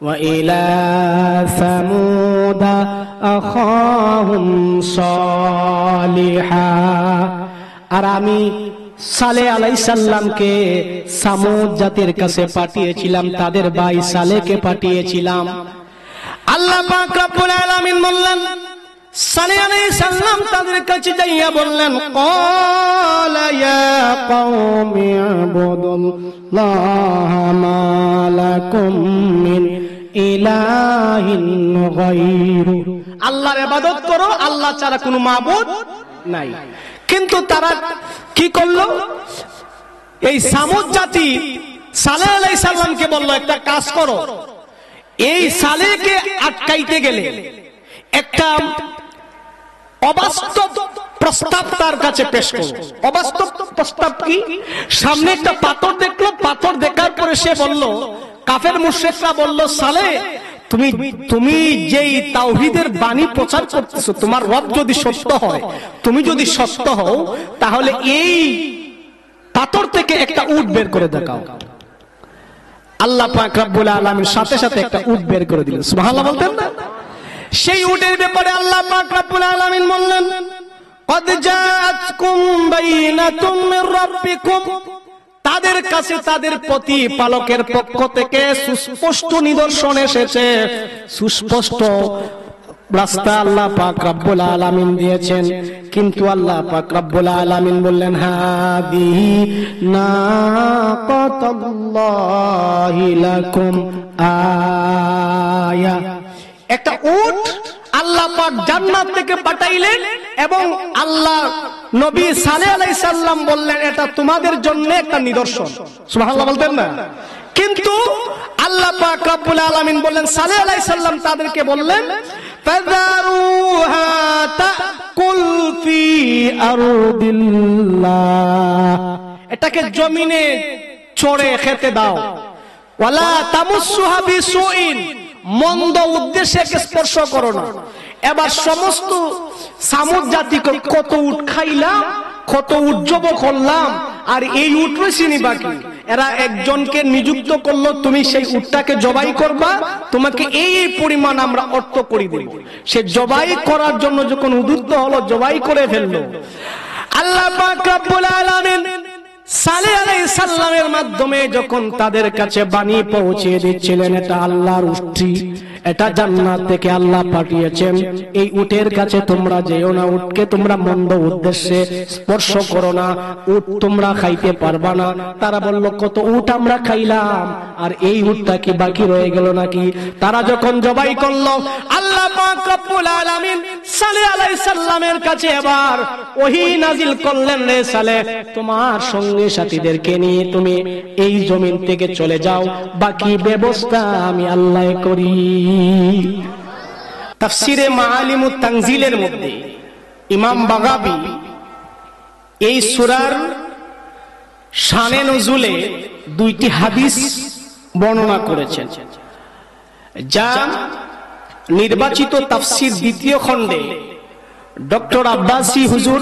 ওয়া ইলা সামুদা আখাহুম সালিহা, আর আমি সালেহ আলাইহিস সালামকে সামুদ জাতির কাছে পাঠিয়েছিলাম, তাদের ভাই সালেহকে পাঠিয়েছিলাম। আল্লাহ পাক রব্বুল আলামিন বললেন, সালেহ আলাইহিস সালাম তাদের কাছে যাইয়া বললেন, ক্বালা ইয়া কওমি ইবুদুল্লাহা মা লাকুম মিন ইলাহিন গায়রু, আল্লাহর ইবাদত করো, আল্লাহ ছাড়া কোনো মাবুদ নাই। কিন্তু তারা কি করলো? এই সামুদ জাতি সালেহ আলাইহিস সালামকে বলল, একটা কাজ করো, এই সালেহকে আটকাইতে গেলে একটা অবাস্তব প্রস্তাব তার কাছে পেশ করো। অবাস্তব প্রস্তাব কি? সামনে একটা পাথর দেখলো, পাথর দেখার পরে সে বলল, কাফের মুশরিকরা বলল, সালেহ তুমি যেই তাওহীদের বাণী প্রচার করতেছো, তোমার রব যদি সত্য হয়, তুমি যদি সত্য হও, তাহলে এই পাথর থেকে একটা উট বের করে দেখাও। আল্লাহ পাক রব্বুল আলামিন সাথে সাথে একটা উট বের করে দিলেন। সুবহানাল্লাহ বলতেন না? সেই উটের ব্যাপারে আল্লাহ পাক রব্বুল আলামিন বললেন, কদ জাআতকুম বাইনাতুম মির রাব্বিকুম, তাদের কাছে তাদের প্রতিপালকের পক্ষ থেকে সুস্পষ্ট নিদর্শন এসেছে, সুস্পষ্ট রাস্তা আল্লাহ পাক রব্বুল আলামিন দিয়েছেন। কিন্তু আল্লাহ পাক রব্বুল আলামিন বললেন, হাদিহি নাকাতুল্লাহি লাকুম আয়া, একটা উট আল্লাহ পাক জান্নাত থেকে পাঠাইলেন এবং আল্লাহ নবী সালেহ আলাইহিস সালাম বললেন, এটা তোমাদের জন্য একটা নিদর্শন। সুবহানাল্লাহ বলতেন না? কিন্তু আল্লাহ পাক রব্বুল আলামিন বললেন, সালেহ আলাইহিস সালাম তাদেরকে বললেন, ফাযারুহা তাকুল ফি আরদিল্লাহ, এটাকে জমিনে চড়ে খেতে দাও, ওয়ালা তামুসসুহা বিসুইন, মন্দ উদ্দেশ্যে স্পর্শ করো না। এবার সমস্ত সামুদ জাতিকে কত উট খাইলাম, কত উট জব করলাম, আর এই উট রয়েছিনি বাকি। এরা একজনকে নিযুক্ত করলো, তুমি সেই উটটাকে জবাই করবা, তোমাকে এই পরিমাণ আমরা অর্থ করে দেব। সে জবাই করার জন্য যখন উদ্যত হলো, জবাই করে ফেললো। আল্লাহ পাক রব্বুল আলামিন সালেহ আলাইহিস সালামের মাধ্যমে যখন তাদের কাছে বাণী পৌঁছে দিচ্ছিলেন, এটা আল্লাহর উটটি, এটা জান্নাত থেকে আল্লাহ পাঠিয়েছেন, এই উটের কাছে তোমরা যেও না, উটকে তোমরা মন্দ উদ্দেশ্যে স্পর্শ করো না, উট তোমরা খাইতে পারবা না। তারা বলল, কত উট আমরা খাইলাম, আর এই উটটা কি বাকি রয়ে গেল নাকি? তারা যখন জবাই করলো, আল্লাহ পাক রব্বুল আলামিন সালেহ আলাইহিস সালামের কাছে এবার ওহী নাজিল করলেন, রে সালেহ, তোমার সঙ্গী সাথীদেরকে নিয়ে তুমি এই জমিন থেকে চলে যাও, বাকি ব্যবস্থা আমি আল্লাহ করি। তাফসিরে মাআলিমুত তানজিলের মধ্যে ইমাম বাগাবী এই সূরার শানে নজুলে দুইটি হাদিস বর্ণনা করেছেন, যা নির্বাচিত তাফসির দ্বিতীয় খণ্ডে ডক্টর আব্বাসী হুজুর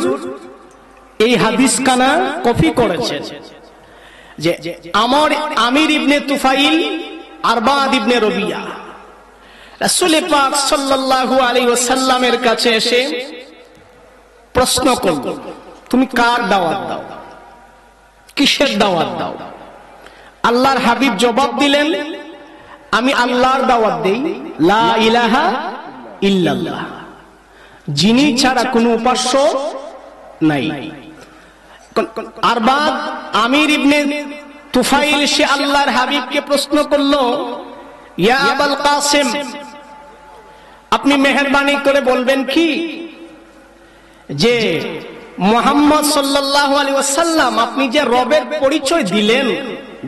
এই হাদিস কানা কপি করেছেন। যে আমির ইবনে তুফাইল আরবাদ ইবনে রবিয়া রাসূল পাক সাল্লাল্লাহু আলাইহি ওয়াসাল্লামের কাছে এসে প্রশ্ন করল, তুমি কার দাওয়াত দাও, কিসের দাওয়াত দাও? আল্লাহর হাবিব জবাব দিলেন, আমি আল্লাহর দাওয়াত দেই, লা ইলাহা ইল্লাল্লাহ, যিনি ছাড়া কোনো উপাস্য নাই। আরবাদ আমির ইবনে তুফাইল সে আল্লাহর হাবিবকে প্রশ্ন করলো, ইয়া আবুল কাসিম, আপনি মেহেরবানি করে বলবেন কি যে মুহাম্মদ সাল্লাল্লাহু আলাইহি ওয়াসাল্লাম আপনি যে রবের পরিচয় দিলেন,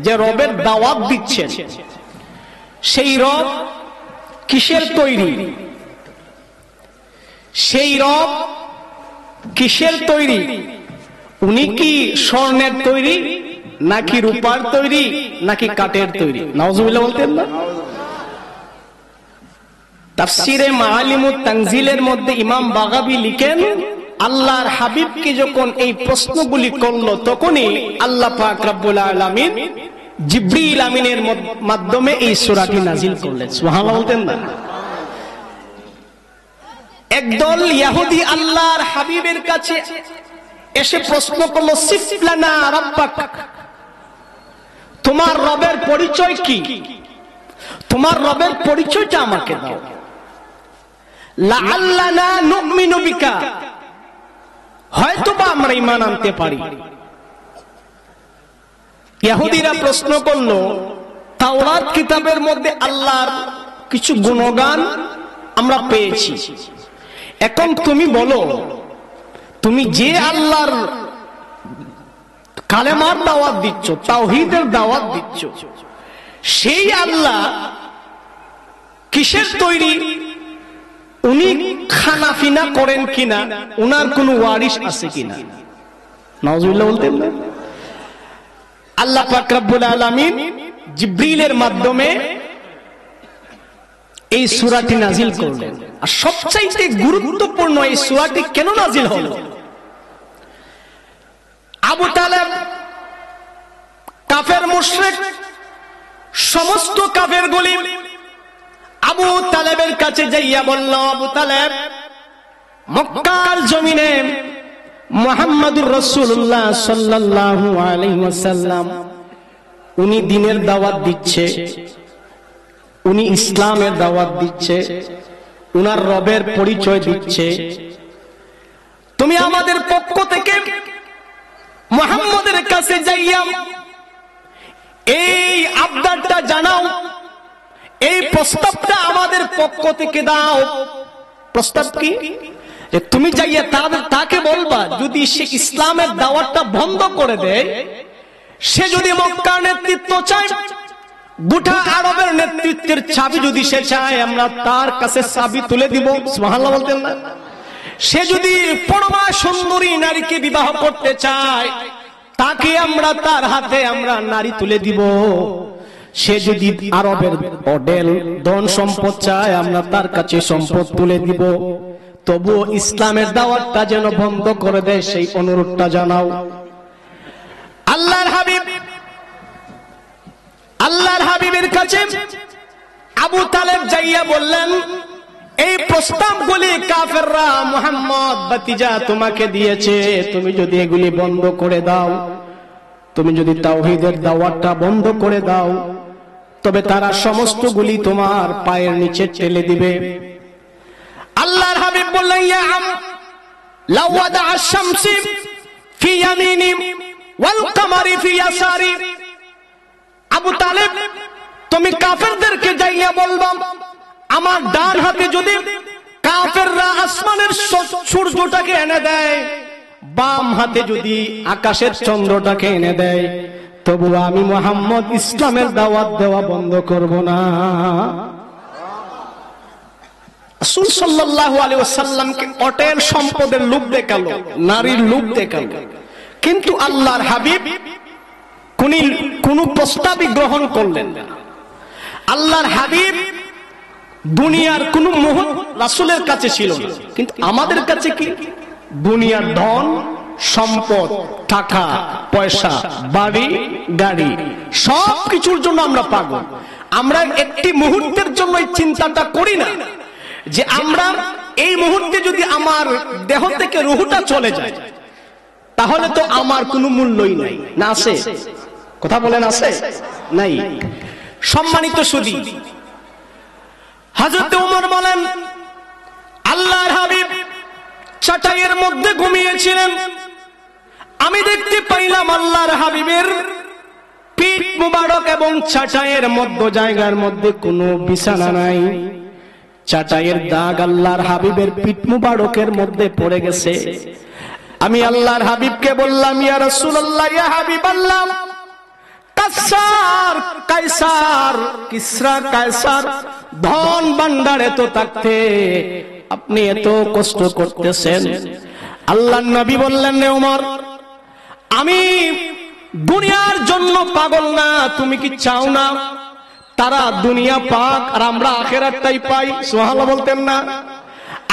যে রবের দাওয়াত দিচ্ছেন, সেই রব কিসের তৈরি? সেই রব কিসের তৈরি? উনি কি স্বর্ণের তৈরি, নাকি রূপার তৈরি, নাকি কাঠের তৈরি? নাউজুবিল্লাহ বলতেন না? তাফসিরে মাআলিমুত তানজিলের মধ্যে ইমাম বাগাবী লিখেন, আল্লাহর হাবিবকে যখন এই প্রশ্নগুলি করলো, তখনই আল্লাহ পাক রব্বুল আলামিন জিবরিল আমিনের মাধ্যমে এই সূরাটি নাজিল করলেন। সুবহানাল্লাহ বলতেন না? একদল ইহুদি আল্লাহর হাবিবের কাছে এসে প্রশ্ন করলো, সিফলানা রাব্বাক, তোমার রবের পরিচয় কি? তোমার রবের পরিচয়টা আমাকে দাও। লাআল্লানা নুমিনু বিকা, হয়তোবা আমরা ঈমান আনতে পারি। ইহুদিরা প্রশ্ন করলো, তাওরাত কিতাবের মধ্যে আল্লাহর কিছু গুণগান আমরা পেয়েছি, এখন তুমি বলো, তুমি যে আল্লাহর কালেমার দাওয়াত দিচ্ছ, তাওহীদের দাওয়াত দিচ্ছ, সেই আল্লাহ কিসের তৈরি? উনি খানাফিনা করেন কিনা? উনার কোন ওয়ারিস আছে কিনা? নাউজুবিল্লাহ বলতেন না? আল্লাহ পাক রব্বুল আলামিন জিবরিলের মাধ্যমে এই সূরাটি নাজিল করলেন। আর সবচাইতে গুরুত্বপূর্ণ, এই সূরাটি কেন নাজিল হলো? আবু তালেব কাফের মুশরিক, সমস্ত কাফের গুলি আবু তালেবের কাছে যাইয়া বলল, আবু তালেব, মক্কার জমিনে মুহাম্মদুর রাসূলুল্লাহ সাল্লাল্লাহু আলাইহি ওয়াসাল্লাম উনি দ্বীনের দাওয়াত দিচ্ছে, উনি ইসলামের দাওয়াত দিচ্ছে, উনার রবের পরিচয় দিচ্ছে। তুমি আমাদের পক্ষ থেকে মুহাম্মদের কাছে যাইয়া এই আবদারটা জানাও, এই প্রস্তাবটা আমাদের পক্ষ থেকে দাও। প্রস্তাব কি? তুমি যাইয়া তাকে বলবা, যদি সে ইসলামের দাওয়াতটা বন্ধ করে দেয়, সে যদি মক্কার নেতৃত্ব চায়, গোটা আরবের নেতৃত্বের চাবি যদি সে চায়, আমরা তার কাছে চাবি তুলে দিব। সুবহানাল্লাহ বলতেন না? সে যদি পরমা সুন্দরী নারীকে বিবাহ করতে চায়, তাকে আমরা তার হাতে আমরা নারী তুলে দিব। সে যদি আরবের অডেল ধন সম্পদ চায়, আমরা তার কাছে সম্পদ তুলে দিব। তবুও ইসলামের দাওয়াতটা যেন বন্ধ করে দেয়, সেই অনুরোধটা জানাও। আল্লাহর হাবিবের কাছে আবু তালেব যাইয়া বললেন, এই প্রস্তাবগুলি কাফেররা মুহাম্মদ ভাতিজা তোমাকে দিয়েছে, তুমি যদি এগুলি বন্ধ করে দাও, তুমি যদি তাওহীদের দাওয়াতটা বন্ধ করে দাও, তবে তারা সমস্তগুলি তোমার পায়ের নিচে ঠেলে দিবে। আল্লাহর হাবিব বললেন, ইয়া আম লাউ ওয়াদা আশ-শামসি ফি ইয়ামিনি ওয়াল কামারি ফি ইয়াসারি, আবু তালেব তুমি কাফেরদেরকে যাইয়া বলবা, আমার ডান হাতে যদি কাফেররা আসমানের সূর্যটাকে এনে দেয়, বাম হাতে যদি আকাশের চন্দ্রটাকে এনে দেয়, তবু আমি মুহাম্মদ ইসলামের দাওয়াত দেওয়া বন্ধ করব না। রাসূল সাল্লাল্লাহু আলাইহি ওয়াসাল্লামকে অটেল সম্পদের লোভ দেখালো, নারীর লোভ দেখালো, কিন্তু আল্লাহর হাবিব কোন প্রস্তাবই গ্রহণ করলেন না। আল্লাহর হাবিব দুনিয়ার কোন মোহ রাসূলের কাছে ছিল না, কিন্তু আমাদের কাছে কি? দুনিয়ার ধন সম্পদ, টাকা পয়সা, বাড়ি গাড়ি, সব কিছুর জন্য আমরা পাগল। আমরা একটি মুহূর্তের জন্য এই চিন্তাটা করি না যে আমরা এই মুহূর্তে যদি আমার দেহ থেকে রূহটা চলে যায়, তাহলে তো আমার কোনো মূল্যই নাই। না আছে? কথা বলেন, আছে নাই? সম্মানিত সুধী, হযরত ওমর বলেন, আল্লাহর হাবিব চাটাইয়ের মধ্যে ঘুমিয়েছিলেন, আমি দেখতে পাইলাম আল্লাহর হাবিবের পিঠ মুবারক এবং চাটাইয়ের মধ্য জায়গার মধ্যে কোনো বিছানা নাই। চাটাইয়ের দাগ আল্লাহর হাবিবের পিঠ মুবারকের মধ্যে পড়ে গেছে। আমি আল্লাহর হাবিবকে বললাম, ইয়া রাসূলুল্লাহ, ইয়া হাবিবাল্লাহ, কায়সার কায়সার কিসরা কায়সার ধন ভান্ডারে তো থাকতে আপনি এত কষ্ট করতেছেন। আল্লাহর নবী বললেন, রে ওমর, আমি দুনিয়ার জন্য পাগল না। তুমি কি চাও না তারা দুনিয়া পাক আর আমরা আখিরাতটাই পাই? সুবহানাল্লাহ বলতেন না?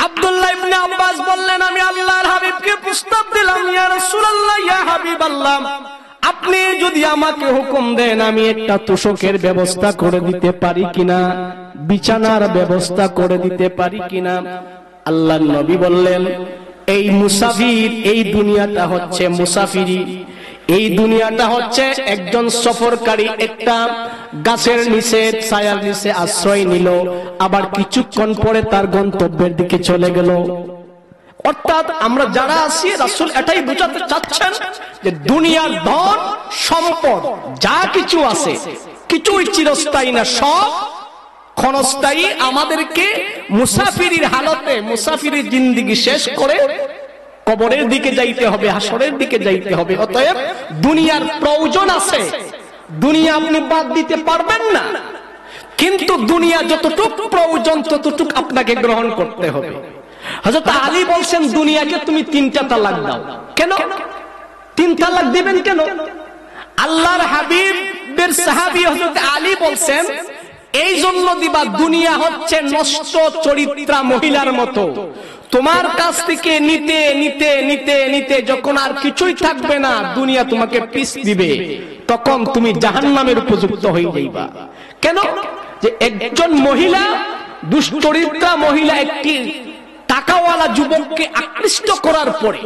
আব্দুল্লাহ ইবনে আব্বাস বললেন, আমি আল্লাহর হাবিবকে প্রস্তাব দিলাম, ইয়া রাসূলুল্লাহ, ইয়া হাবিবাল্লাহ, আপনি যদি আমাকে হুকুম দেন আমি একটা তোষকের ব্যবস্থা করে দিতে পারি কিনা, বিছানার ব্যবস্থা করে দিতে পারি কিনা। আল্লাহর নবী বললেন, এই মুসাফির, এই দুনিয়াটা হচ্ছে মুসাফিরি, এই দুনিয়াটা হচ্ছে একজন সফরকারী একটা গাছের নিচে, ছায়ার নিচে আশ্রয় নিল, আবার কিছুক্ষণ পরে তার গন্তব্যের দিকে চলে গেল। অর্থাৎ আমরা যারা আছি, রাসূল এটাই বোঝাতে চাচ্ছেন যে দুনিয়ার ধন সম্পদ যা কিছু আছে কিছুই চিরস্থায়ী না, সব ক্ষণস্থায়ী। আমাদেরকে মুসাফিরির হালতে, মুসাফিরির জিন্দেগি শেষ করে কবরের দিকে যাইতে হবে, হাসরের দিকে যাইতে হবে। অতএব দুনিয়ার প্রয়োজন আছে, দুনিয়া আপনি বাদ দিতে পারবেন না, কিন্তু দুনিয়া যতটুকু প্রয়োজন ততটুকু আপনাকে গ্রহণ করতে হবে। হযরত আলী বলছেন, দুনিয়াকে তুমি 3টা তালাক দাও। কেন 3 তালাক দিবেন কেন? আল্লাহর হাবিবের সাহাবী হযরত আলী বলছেন, এই জন্য দিবা, দুনিয়া হচ্ছে নষ্ট চরিত্রা মহিলার মতো, তোমার কাছ থেকে নিতে নিতে নিতে নিতে যখন আর কিছুই থাকবে না, দুনিয়া তোমাকে পিস দিবে, তখন তুমি জাহান্নামের উপযুক্ত হয়ে যাইবা। কেন? যে একজন মহিলা, দুশ্চরিত্রা মহিলা একটি টাকাওয়ালা যুবককে আকৃষ্ট করার পরে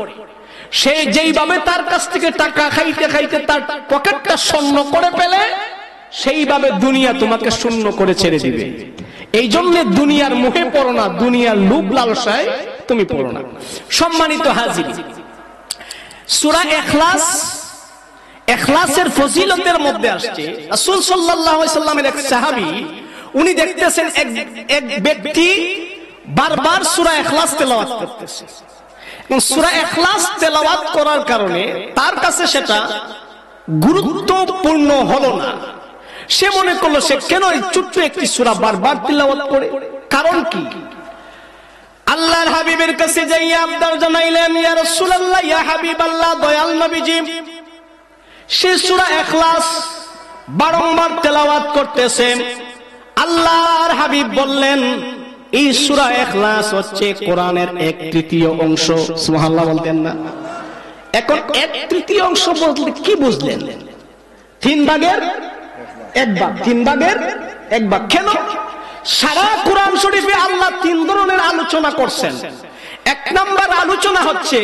সে যেইভাবে তার কাছ থেকে টাকা খাইতে খাইতে তার পকেটটা শূন্য করে ফেলে, সেইভাবে দুনিয়া তোমাকে শূন্য করে ছেড়ে দিবে। এই জন্য দুনিয়ার মুখে পড়ো না, দুনিয়ার লোভ লালসায় তুমি পড়ো না। সম্মানিত হাজির, সূরা ইখলাস, ইখলাসের ফজিলতের মধ্যে আসছে, রাসূল সাল্লাল্লাহু আলাইহি সাল্লামের এক সাহাবী, উনি দেখতেছেন এক ব্যক্তি বারবার সূরা ইখলাস তেলাওয়াত করতেছে, এবং সূরা ইখলাস তেলাওয়াত করার কারণে তার কাছে সেটা গুরুত্বপূর্ণ হলো না। সে মনে করলো সে কেন এই ছোট্ট একটি সূরা বারবার তেলাওয়াত করে, কারণ কি? আল্লাহর হাবিবের কাছে যাইয়া আবদার জানাইলেন, ইয়া রাসূলুল্লাহ, ইয়া হাবিবাল্লাহ, দয়াল নবীজি, সে সূরা ইখলাস বারংবার তেলাওয়াত করতেছেন। আল্লাহর হাবিব বললেন, এই সূরা ইখলাস হচ্ছে কোরআনের 1/3 অংশ। সুবহানাল্লাহ বলতেন না? এখন 1/3 অংশ বলতে কি বুঝলেন? 3 ভাগের 1 ভাগ, 3 ভাগের 1 ভাগ। কেন? সারা কোরআন শরীফে আল্লাহ 3 ধরনের আলোচনা করছেন। 1 নম্বর আলোচনা হচ্ছে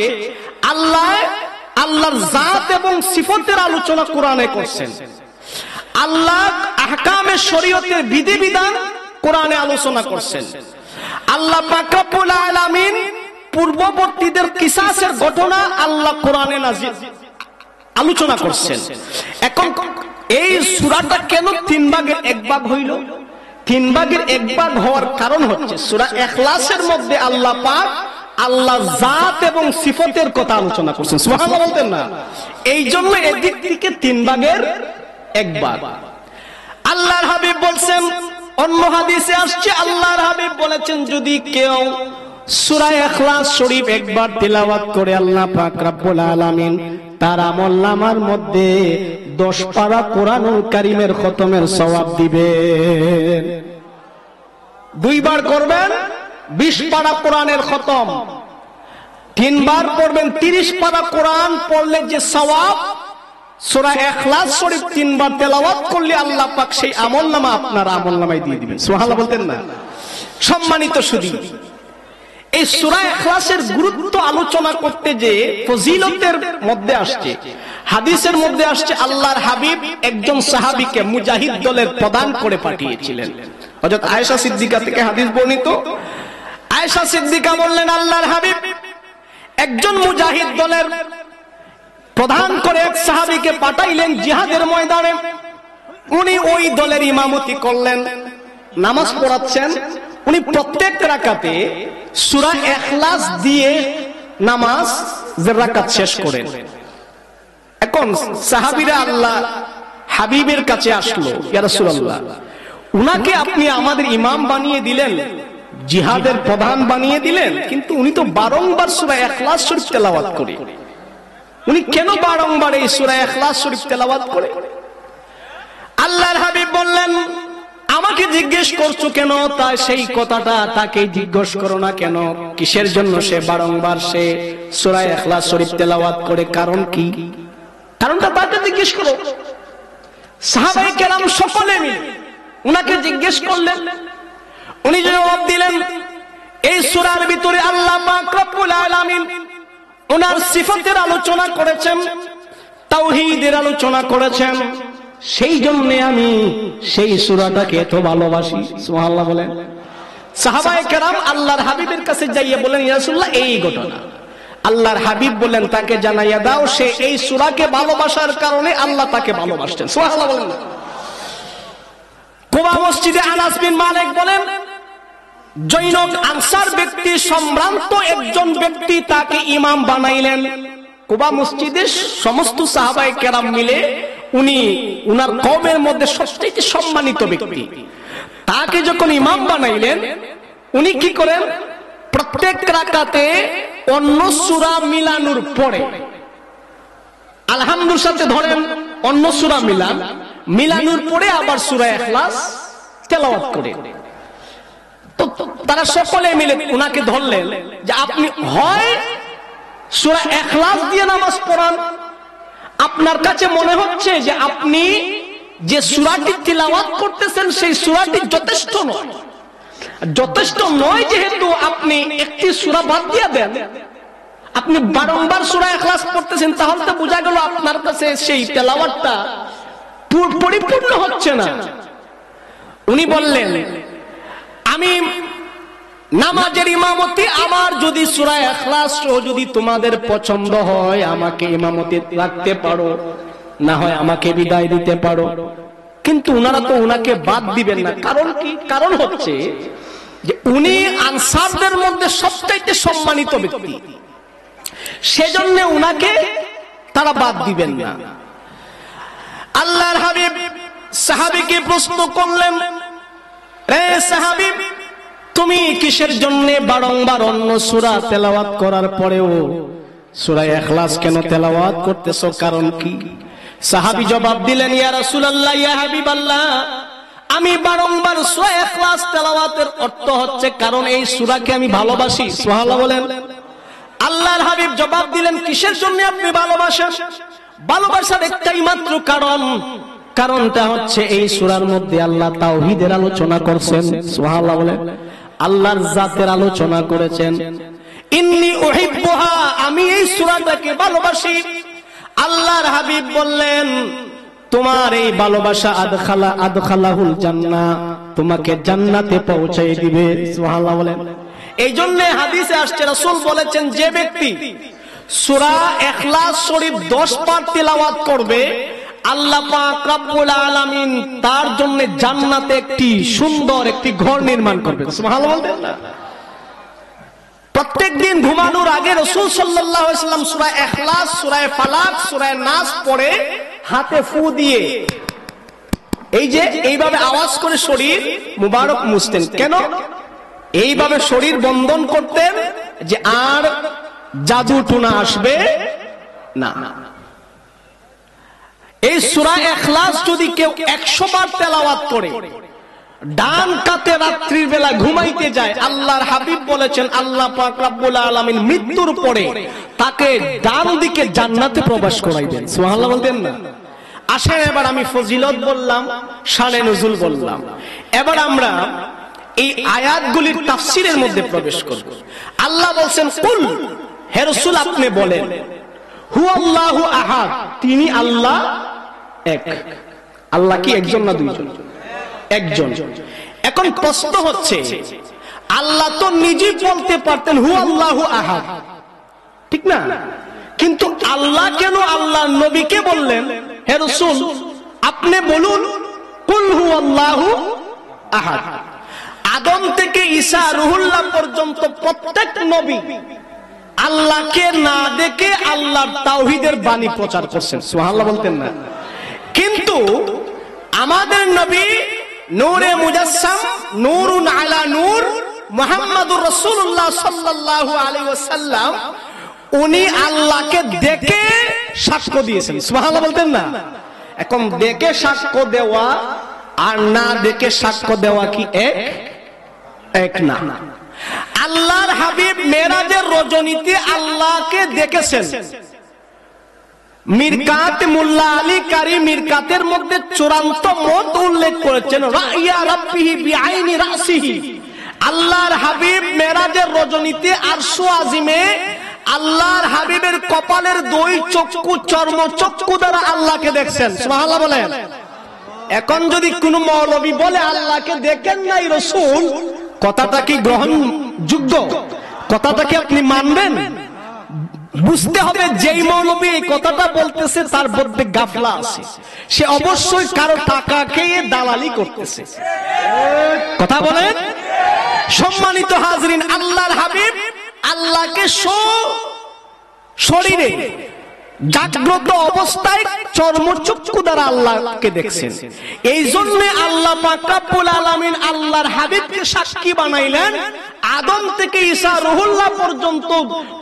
আল্লাহর জাত এবং সিফতের আলোচনা কোরআনে করছেন। আল্লাহ আহকামে শরীয়তের বিধিবিধান কোরআনে আলোচনা করছেন। আল্লাহ পাক রব্বুল আলামিন পূর্ববর্তীদের কিসাসের ঘটনা আল্লাহ কোরআনে নাযিল আলোচনা করছেন। এখন এই সূরাটা কেন 3 ভাগের 1 ভাগ হইল? 3 ভাগের 1 ভাগ হওয়ার কারণ হচ্ছে সূরা ইখলাসের মধ্যে আল্লাহ পাক আল্লাহর জাত এবং সিফতের কথা আলোচনা করছেন। সুবহানাল্লাহ বলতেন না? এই জন্য এদিক থেকে 3 ভাগের 1 ভাগ। আল্লাহর হাবিব বলছেন, অন্য হাদিসে আসছে আল্লাহর হাবিব বলেছেন, যদি কেউ সূরা ইখলাস শরীফ একবার তেলাওয়াত করে আল্লাহ পাক রব্বুল আলামিন তার আমলনামার মধ্যে 10 পারা কোরআনুল কারীমের খতমের সওয়াব দিবেন। 2 বার করবেন 20 পারা কোরআনের খতম, 3 বার পড়বেন 30 পারা কোরআন পড়লে যে সওয়াব, সূরা ইখলাস শরীফ 3 বার তেলাওয়াত করলে আল্লাহ পাক সেই আমলনামা আপনার আমলনামায় দিয়ে দিবেন। সুবহানাল্লাহ বলতেন না? সম্মানিত সুধী, এই সূরা ইখলাসের গুরুত্ব আলোচনা করতে যে ফজিলতের মধ্যে আসছে, হাদিসের মধ্যে আসছে, আল্লাহর হাবিব একজন সাহাবীকে মুজাহিদ দলের প্রধান করে পাঠিয়েছিলেন। হযরত আয়েশা সিদ্দিকা থেকে হাদিস বর্ণিত। আয়েশা সিদ্দিকা বললেন, আল্লাহর হাবিব একজন মুজাহিদ দলের প্রধান করে এক সাহাবীকে পাঠাইলেন জিহাদের ময়দানে। উনি ওই দলের ইমামতি করলেন, নামাজ পড়াচ্ছেন। উনি প্রত্যেক রাকাতে সূরা ইখলাস দিয়ে নামাজ রাকাত শেষ করেন। এখন সাহাবীরা আল্লাহ হাবিবের কাছে আসলো, ইয়া রাসূলুল্লাহ, উনাকে আপনি আমাদের ইমাম বানিয়ে দিলেন, জিহাদের প্রধান বানিয়ে দিলেন, কিন্তু উনি তো বারংবার সূরা ইখলাস শরীফ তেলাওয়াত করে, উনি কেন বারংবার এই সূরা ইখলাস শরীফ তেলাওয়াত করে? আল্লাহর হাবিব বললেন, আমাকে জিজ্ঞেস করছো কেন? তাই সেই কথাটা তাকে জিজ্ঞেস করো না কেন, কিসের জন্য সে বারংবার সে সূরা ইখলাস শরীফ তেলাওয়াত করে, কারণ কি? কারণটা তাকে জিজ্ঞেস করো। সাহাবায়ে কেরাম সকলে মিলে উনাকে জিজ্ঞেস করলেন, উনি জবাব দিলেন, এই সূরার ভিতরে আল্লাহ পাক রব্বুল আলামিন ওনার সিফাতের আলোচনা করেছেন, তাওহীদের আলোচনা করেছেন, সেই জন্য আমি সেই সূরাটাকে এত ভালোবাসি। সুবহানাল্লাহ বলেন। সাহাবায়ে কেরাম আল্লাহর হাবিবের কাছে যাইয়ে বলেন, ইয়া রাসূলুল্লাহ এই ঘটনা। আল্লাহর হাবিব বলেন, তাকে জানাইয়া দাও সে এই সূরাকে ভালোবাসার কারণে আল্লাহ তাকে ভালোবাসতেন। সুবহানাল্লাহ বলেন। কুবা মসজিদে আনাস বিন মালিক বলেন, জৈনক আনসার ব্যক্তি, সম্ভ্রান্ত একজন ব্যক্তি তাকে ইমাম বানাইলেন। কুবা মসজিদের সমস্ত সাহাবায়ে কেরাম মিলে উনি উনার কওমের মধ্যে সবচেয়ে সম্মানিত ব্যক্তি। তাকে যখন ইমাম বানাইলেন, উনি কি করেন, প্রত্যেক রাকাতে অন্য সূরা মিলানোর পরে, আলহামদুর সাথে ধরেন অন্য সূরা মিলানোর পরে আবার সূরা ইখলাস তেলাওয়াত করেন। তো তারা সকলে মিলে উনাকে ধরলেন যে আপনি হয় সূরা ইখলাস দিয়ে নামাজ পড়ান, আপনার কাছে মনে হচ্ছে যে আপনি যে সূরাটি তিলাওয়াত করতেছেন সেই সূরাটি যথেষ্ট নয়, যেহেতু আপনি একটি সূরা বাদ দিয়ে দেন, আপনি বারংবার সূরা ইখলাস পড়তেছেন, তাহলে তো বোঝা গেল আপনার কাছে সেই তেলাওয়াতটা পরিপূর্ণ হচ্ছে না। উনি বললেন, আমি নামাজের ইমামতি, আমার যদি সূরা ইখলাস যদি তোমাদের পছন্দ হয় আমাকে ইমামতি রাখতে পারো, না হয় আমাকে বিদায় দিতে পারো। কিন্তু উনারা তো উনাকে বাদ দিবেন না। কারণ কি? কারণ হচ্ছে যে উনি আনসারদের মধ্যে সবচাইতে সম্মানিত ব্যক্তি, সেজন্য উনাকে তারা বাদ দিবেন না। আল্লাহর হাবিব সাহাবীকে প্রশ্ন করলেন, রে সাহাবী, তুমি কিসের জন্য বারংবার অন্য সূরা তেলাওয়াত করার পরেও সূরা ইখলাস কেন তেলাওয়াত করতেছো, কারণ কি? সাহাবী জবাব দিলেন, ইয়া রাসূলুল্লাহ, ইয়া হাবিবাল্লাহ, আমি বারংবার সূরা ইখলাস তেলাওয়াতের অর্থ হচ্ছে কারণ এই সূরাকে আমি ভালোবাসি। সুবহানাল্লাহ বলেন। আল্লাহর হাবিব জবাব দিলেন, কিসের জন্য আপনি ভালোবাসেন? ভালোবাসার একটাই মাত্র কারণ, কারণটা হচ্ছে এই সূরার মধ্যে আল্লাহ তাওহীদের আলোচনা করেছেন। সুবহানাল্লাহ বলেন। আল্লাহর জাতের আলোচনা করেছেন। ইন্নী উহিব্বুহা, আমি এই সূরাটাকে ভালোবাসি। আল্লাহর হাবিব বললেন, তোমার এই ভালোবাসা আদখালাহুল জান্নাহ, তোমাকে জান্নাতে পৌঁছে দিবে। সুবহানাল্লাহ বলেন। এই জন্য হাদিসে আসছে, রাসূল বলেছেন, যে ব্যক্তি সূরা ইখলাস শরীফ 10 বার তিলাওয়াত করবে, আল্লাহ পাক রব্বুল আলামিন তার জন্য জান্নাতে একটি সুন্দর একটি ঘর নির্মাণ করবেন। সুবহানাল্লাহ বলতেন না? প্রত্যেকদিন ঘুমানোর আগে রাসূল সাল্লাল্লাহু আলাইহি ওয়াসাল্লাম সূরা ইখলাস, সূরা ফালাক, সূরা নাস পড়ে হাতে ফু দিয়ে এই যে এইভাবে আওয়াজ করে শরীর মুবারক মুছতেন। কেন? এইভাবে শরীর বন্ধন করতেন যে আর জাদু টুনা আসবে না। এই সূরা ইখলাস যদি কেউ 100 বার তেলাওয়াত করে, ডান কাতে রাত্রির বেলা ঘুমাইতে যায়, আল্লাহর হাবিব বলেছেন আল্লাহ পাক রব্বুল আলামিন মৃত্যুর পরে তাকে ডান দিকে জান্নাতে প্রবেশ করাইবেন। সুবহানাল্লাহ বলতেন না? আসেন এবার আমি ফজিলত বললাম, শানে নুজুল বললাম, এবার আমরা এই আয়াতগুলির তাফসীরের মধ্যে প্রবেশ করব। আল্লাহ বলেন, কুল, হে রাসূল আপনি বলেন, হুয়াল্লাহু আহাদ, তিনি আল্লাহ এক। আল্লাহ কি একজন না দুইজন? একজন। এখন প্রশ্ন হচ্ছে, আল্লাহ তো নিজেই বলতে পারতেন হুয়াল্লাহু আহাদ, ঠিক না? কিন্তু আল্লাহ কেন আল্লাহর নবীকে বললেন, হে রাসূল আপনি বলুন কুল হুয়াল্লাহু আহাদ। আদম থেকে ঈসা রুহুল্লাহ পর্যন্ত প্রত্যেক নবী আল্লাহকে না দেখে আল্লাহর তাওহীদের বাণী প্রচার করছেন। সুবহানাল্লাহ বলতেন না? কিন্তু আমাদের নবী নূরে মুজাসসাম, নূরুন আলা নূর, মুহাম্মাদুর রাসূলুল্লাহ সাল্লাল্লাহু আলাইহি ওয়াসাল্লাম, উনি আল্লাহকে দেখে সাক্ষ্য দিয়েছেন। সুবহানাল্লাহ বলতেন না? এখন দেখে সাক্ষ্য দেওয়া আর না দেখে সাক্ষ্য দেওয়া কি এক না? আল্লাহর হাবিব মেরাজের রজনীতে আল্লাহকে দেখেছেন, মিরকাত মোল্লা আলী কারি মিরকাতের মধ্যে চূড়ান্ত মত উল্লেখ করেছেন, রাইয়া রাব্বিহি বিআইনি রাসিহি, আল্লাহর হাবিব মেরাজের রজনীতে আরশে আজিমে আল্লাহর হাবিবের কপালের দুই চক্ষু চর্ম চক্ষু দ্বারা আল্লাহকে দেখছেন। সুবহানাল্লাহ বলেন। এখন যদি কোন মৌলবী বলে আল্লাহকে দেখেন নাই রাসূল, কথাটা কি গ্রহণযোগ্য? কথাটা কি আপনি মানবেন? বুঝতে হবে যেই মৌলবী এই কথাটা বলতেছে তার মধ্যে গাফলা আছে, সে অবশ্যই কারো টাকা খেয়ে দালালি করতেছে। কথা বলেন। সম্মানিত হাজরিন, আল্লাহর হাবিব আল্লাহকে শরীরে জাগ্রত অবস্থায় চর্মচক্ষু দ্বারা আল্লাহকে দেখছেন। এই জন্য আল্লাহ পাক রব্বুল আলামিন আল্লাহর হাবিবকে সাক্ষী বানাইলেন। আদম থেকে ঈসা রুহুল্লাহ পর্যন্ত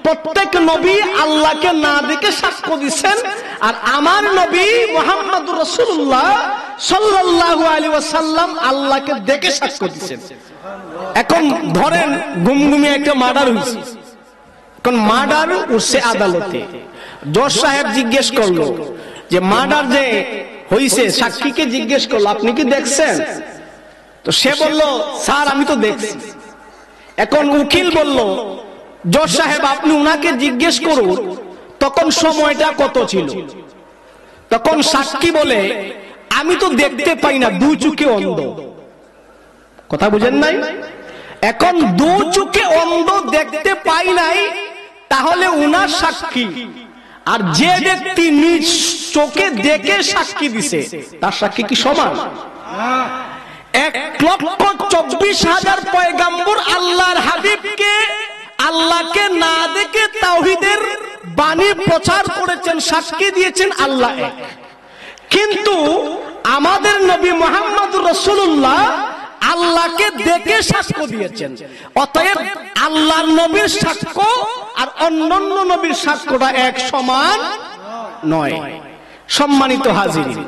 প্রত্যেক নবী আল্লাহকে না দেখে সাক্ষ্য দিচ্ছেন, আর আমার নবী মুহাম্মদুর রাসূলুল্লাহ সাল্লাল্লাহু আলাইহি ওয়াসাল্লাম আল্লাহকে দেখে সাক্ষ্য দিচ্ছেন। এখন ধরেন গুমগুমিয়ে একটা মার্ডার হয়েছে, এখন মার্ডার উঠছে আদালতে। জজ সাহেব জিজ্ঞেস করলো যে মার্ডার যে হয়েছে, সাক্ষীকে জিজ্ঞেস করলো আপনি কি দেখছেন? তো সে বলল স্যার আমি তো দেখছি। এখন উকিল বলল জজ সাহেব আপনি উনাকে জিজ্ঞেস করুন তখন সময়টা কত ছিল। তখন সাক্ষী বলে আমি তো দেখতে পাই না, দুই চোখে অন্ধ। কথা বুঝেন নাই? এখন দুই চোখে অন্ধ, দেখতে পাই নাই, তাহলে উনার সাক্ষী আর যে ব্যক্তি নিজ চোখে দেখে সাক্ষী দিছে তার সাক্ষী কি সমান? 1,24,000 পয়গাম্বর আল্লাহর হাবিবকে আল্লাহকে না দেখে তাওহীদের বাণী প্রচার করেছেন, সাক্ষী দিয়েছেন আল্লাহ এক। কিন্তু আমাদের নবী মুহাম্মদুর রাসূলুল্লাহ আল্লাহকে দেখে সাক্ষ্য দিয়েছেন। অতএব আল্লাহর নবীর সাক্ষ্য আর অন্যান্য নবীর সাক্ষ্যটা এক সমান নয়। সম্মানিত হাজিরিন,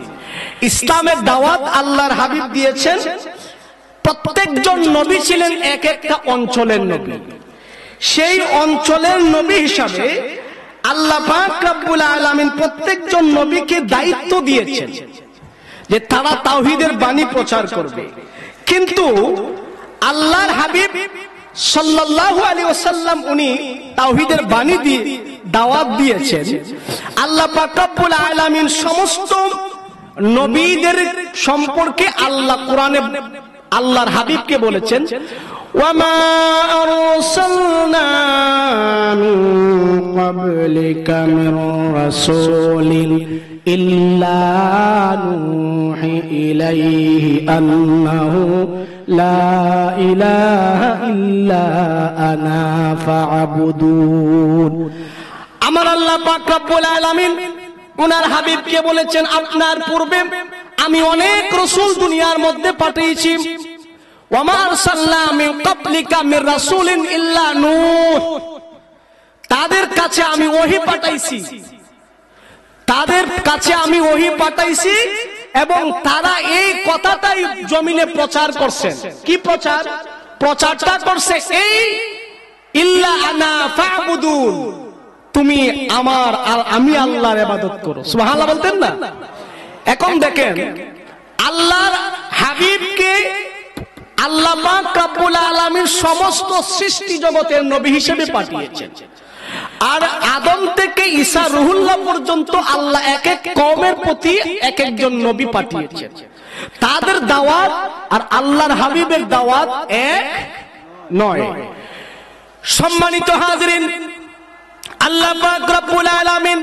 ইসলামের দাওয়াত আল্লাহর হাবিব দিয়েছেন। প্রত্যেকজন নবী ছিলেন এক একটা অঞ্চলের নবী। সেই অঞ্চলের নবী হিসাবে আল্লাহ পাক রব্বুল আলামিন প্রত্যেকজন নবীকে দায়িত্ব দিয়েছেন যে তারা তাওহীদের বাণী প্রচার করবে। কিন্তু আল্লাহর হাবিব সাল্লাল্লাহু আলাইহি ওয়াসাল্লাম উনি তাওহীদের বাণী দিয়ে দাওয়াত দিয়েছেন। আল্লাহ পাক রব্বুল আলামিন সমস্ত নবীদের সম্পর্কে আল্লাহ কোরআনে আল্লাহর হাবিবকে বলেছেন, ওয়ামা আরসালনা মিন ক্বাবলিকা মির রাসূলিন ইল্লা নূহি ইলাইহি আন্নাহু লা ইলাহা ইল্লা আনা ফা'বুদুন। আমার আল্লাহ পাক রব্বুল আলামিন ওনার হাবিবকে বলেছেন, আপনার পূর্বে আমি অনেক রাসূল দুনিয়ার মধ্যে পাঠিয়েছি। ওয়ামা আরসালনা মিন ক্বাবলিকা মির রাসূলিন ইল্লা নূহ, তাদের কাছে আমি ওহী পাঠাইছি, তাদের কাছে আমি ওহী পাঠাইছি এবং তারা এই কথাটাই জমিনে প্রচার করছেন। কি প্রচার? প্রচারটা করছে এই ইল্লা আনা ফা'বুদুন, তুমি আমার আর আমি আল্লাহর ইবাদত করো। সুবহানাল্লাহ বলতেন না? এখন দেখেন আল্লাহর হাবিবকে আল্লাহ পাক রব্বুল আলামিন সমস্ত সৃষ্টি জগতের নবী হিসেবে পাঠিয়েছেন। আর আদম থেকে ঈসা রুহুল্লাহ পর্যন্ত আল্লাহ এক এক কওমের প্রতি এক একজন নবী পাঠিয়েছেন। তাদের দাওয়াত আর আল্লাহর হাবিবের দাওয়াত এক নয়। সম্মানিত হাজিরিন, আল্লাহ পাক রব্বুল আলামিন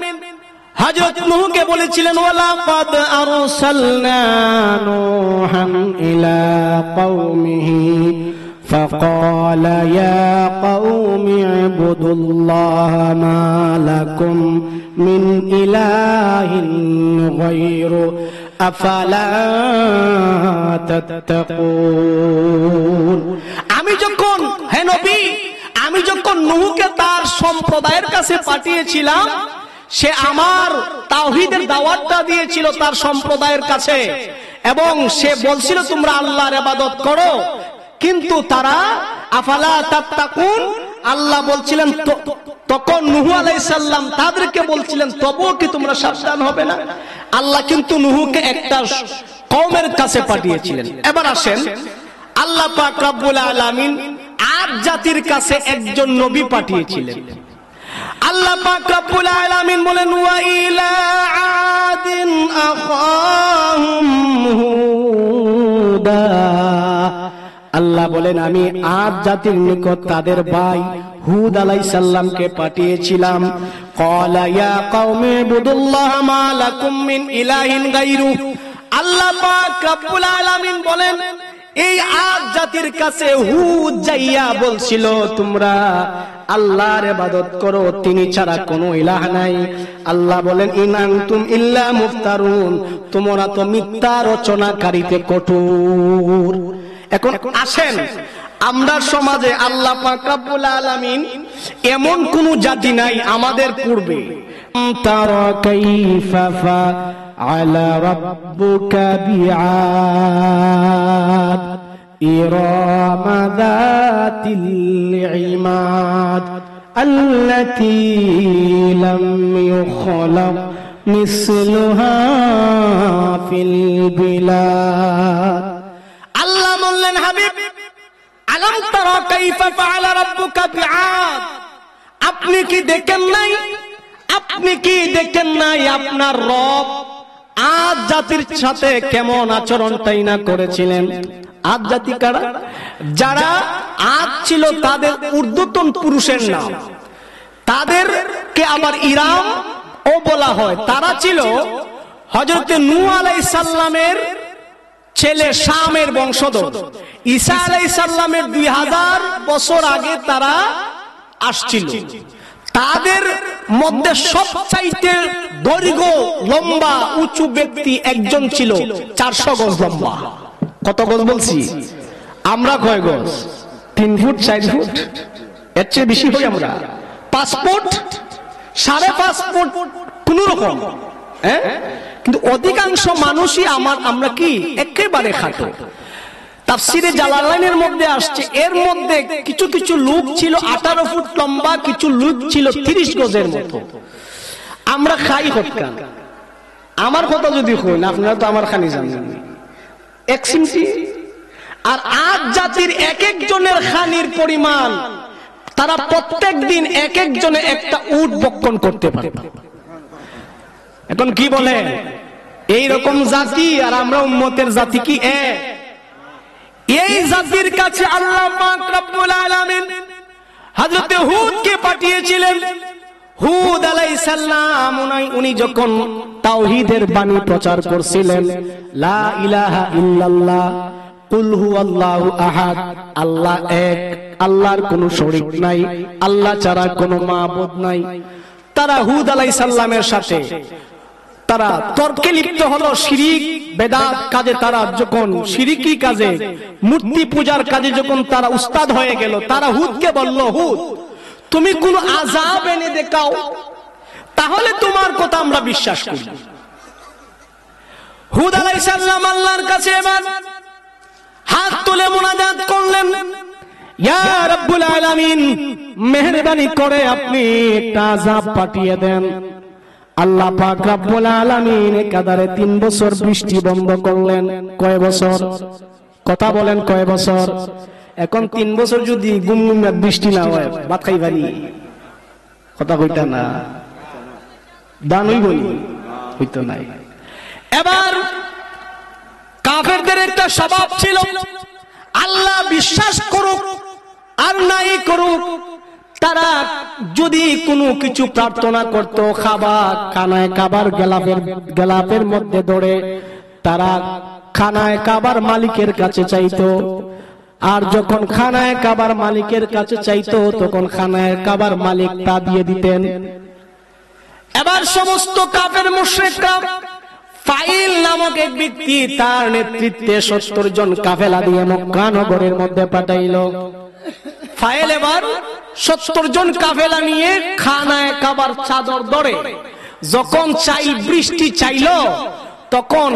হযরত নূহকে বলেছিলেন, ওয়ালাকাদ আরসালনা নূহান ইলা কওমিহি فقال يا قوم اعبدوا الله ما لكم من إله غيره أفلا تتقون। আমি যখন হে নবী, আমি যখন নূহকে তার সম্প্রদায়ের কাছে পাঠিয়েছিলাম, সে আমার তাওহীদের দাওয়াতটা দিয়েছিল তার সম্প্রদায়ের কাছে এবং সে বলছিল তোমরা আল্লাহর ইবাদত করো, কিন্তু তারা আফালা তাত্তাকুন, আল্লাহ বলছিলেন তখন নূহ আলাইহিস সালাম তাদেরকে বলছিলেন তবুও কি তোমরা সাবধান হবে না? আল্লাহ কিন্তু নূহকে একটা কওমের কাছে পাঠিয়েছিলেন। এবার আসেন, আল্লাহ পাক রব্বুল আলামিন আদ জাতির কাছে একজন নবী পাঠিয়েছিলেন। আল্লাহ পাক রব্বুল আলামিন বলেন ওয়া ইলা আদিন আখাহুম হুদা, আল্লাহ বলেন আমি আদ জাতির নিকট তাদের ভাই হুদ আলাইহিস সালামকে পাঠিয়েছিলাম। ক্বালা ইয়া কওমি ইবুদুল্লাহ মা লাকুম মিন ইলাহিন গায়রু, আল্লাহ পাক রব্বুল আলামিন বলেন এই আদ জাতির কাছে হুদ যাইয়া বলছিল তোমরা আল্লাহর ইবাদত করো, তিনি ছাড়া কোনো ইলাহ নাই। আল্লাহ বলেন ইন আনতুম ইল্লা মুফতারুন, তোমরা তো মিথ্যা রচনাকারীতে কঠোর। এখন আসেন, আমরা সমাজে আল্লাহ পাক রব্বুল আলামিন এমন কোন জাতি নাই আমাদের পূর্বে তারা কাইফা ফাআলা রাব্বুকা বিআদ ইরামা যাতিল ইমাদ আল্লাতী লাম ইউখলাক মিসলুহা ফিল বিলাদ। আল্লাহ বললেন হাবিব আলাম তারা কাইফা ফাআলা রাব্বুকা বিআদ, আপনি কি দেখেন নাই, আপনি কি দেখেন নাই আপনার রব আদ জাতির সাথে কেমন আচরণটাই না করেছিলেন। আদ জাতি কারা? যারা আদ ছিল তাদের ঊর্ধ্বতন পুরুষের নাম, তাদেরকে আবার ইরাম ও বলা হয়। তারা ছিল হযরতে নূহ আলাইহিস সালামের ছেলে শামের বংশধর। ঈসা আলাইহিস সালামের 2000 বছর আগে তারা আসছিল। তাদের মধ্যে সবচাইতে দৈর্ঘ্য লম্বা উঁচু ব্যক্তি একজন ছিল 400 গজ লম্বা। কত গজ বলছি আমরা? কয় গজ? 3 ফুট 4 ফুট, এর চেয়ে বেশি হই আমরা। 5 ফুট 5.5 ফুট কোন রকম, কিন্তু অধিকাংশ মানুষই আমরা কি একেবারে খাটো। তাফসিরে জালালাইনের মধ্যে আসছে এর মধ্যে কিছু কিছু লোক ছিল 18 ফুট লম্বা, কিছু লোক ছিল 30 গজের মতো। আমরা খাই হটকান, আমার কথা যদি হই না আপনারা তো আমার খানি জানেন 1 সিমটি। আর আদ জাতির এক একজনের খানির পরিমাণ, তারা প্রত্যেক দিন এক একজনে একটা উট বক্ষণ করতে পারে। এখন কি বলে এই রকম জাতি আর আমরা উম্মতের জাতি কি এক? এই জাতির কাছে আল্লাহ পাক রব্বুল আলামিন হযরত হুদকে পাঠিয়েছিলেন। হুদ আলাইহিস সালাম উনি যখন তাওহীদের বাণী প্রচার করছিলেন, লা ইলাহা ইল্লাল্লাহ কুল হুয়াল্লাহু আহাদ, আল্লাহ এক, আল্লাহর কোনো শরীক নাই, আল্লাহ ছাড়া কোনো মাবুদ নাই। তারা হুদ আলাইহিস সালামের সাথে তারা তর্কে লিপ্ত হলো, শিরিক বেদাত কাজে। তারা যখন শিরিকি কাজে, মূর্তি পূজার কাজে যখন তারা উস্তাদ হয়ে গেল, তারা হুদকে বলল হুদ তুমি কোন আযাব এনে দেখাও, তাহলে তোমার কথা আমরা বিশ্বাস করব। হুদ আলাইহিস সালাম আল্লাহর কাছে এবার হাত তুলে মুনাজাত করলেন, ইয়া রাব্বুল আলামিন মেহেরবানি করে আপনি একটা আযাব পাঠিয়ে দেন। আল্লাহ পাক রব্বুল আলামিন একাধারে 3 বছর বৃষ্টি বন্ধ করলেন। কয় বছর? কথা বলেন কয় বছর? এখন 3 বছর যদি গুমগুমে বৃষ্টি না হয় ভাত খাইবানি? কথা কইতা না, দান হইবনি? হইতো নাই। এবার কাফেরদের একটা স্বভাব ছিল, আল্লাহ বিশ্বাস করুক আর নাই করুক, তারা যদি কোনো কিছু প্রার্থনা করত, খানায় কাবার গেলাপের মধ্যে ধরে তারা খানায় কাবার মালিকের কাছে চাইতো। আর যখন খানায় কাবার মালিকের কাছে চাইতো তখন খানায় কাবার মালিক তা দিয়ে দিতেন। এবার সমস্ত কাফের মুশরিকরা ফাইল নামক এক ব্যক্তি, তার নেতৃত্বে 70 জন কাফেলা দিয়ে মক্কা নগরের মধ্যে পাঠাইলো। ফাইল এবার 70 জন কাফেলা নিয়ে খানায় কাবার চাদর ধরে যখন বৃষ্টি চাইল, তখন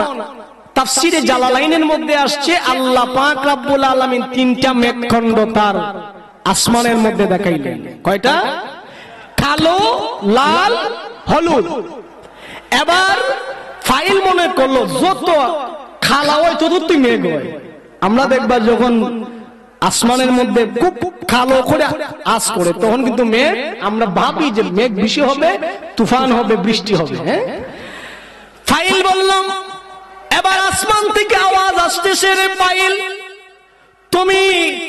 তাফসিরে জালালাইনের মধ্যে আসছে আল্লাহ পাক রব্বুল আলামিন 3টা মেঘখণ্ড তার আসমানের মধ্যে দেখাইলেন। কয়টা? কালো, লাল, হলুদ। এবার ফাইল মনে করলো যত খালা হয় ততই মেঘ হয়। আমরা দেখবা যখন আসমানের মধ্যে খুব কালো করে আস করে তখন কিন্তু মেঘ, আমরা ভাবি যে মেঘ বেশি হবে, তুফান হবে, বৃষ্টি হবে। হ্যাঁ, ফাইল বললাম এবার আসমান থেকে আওয়াজ আসতেছে, রে ফাইল তুমি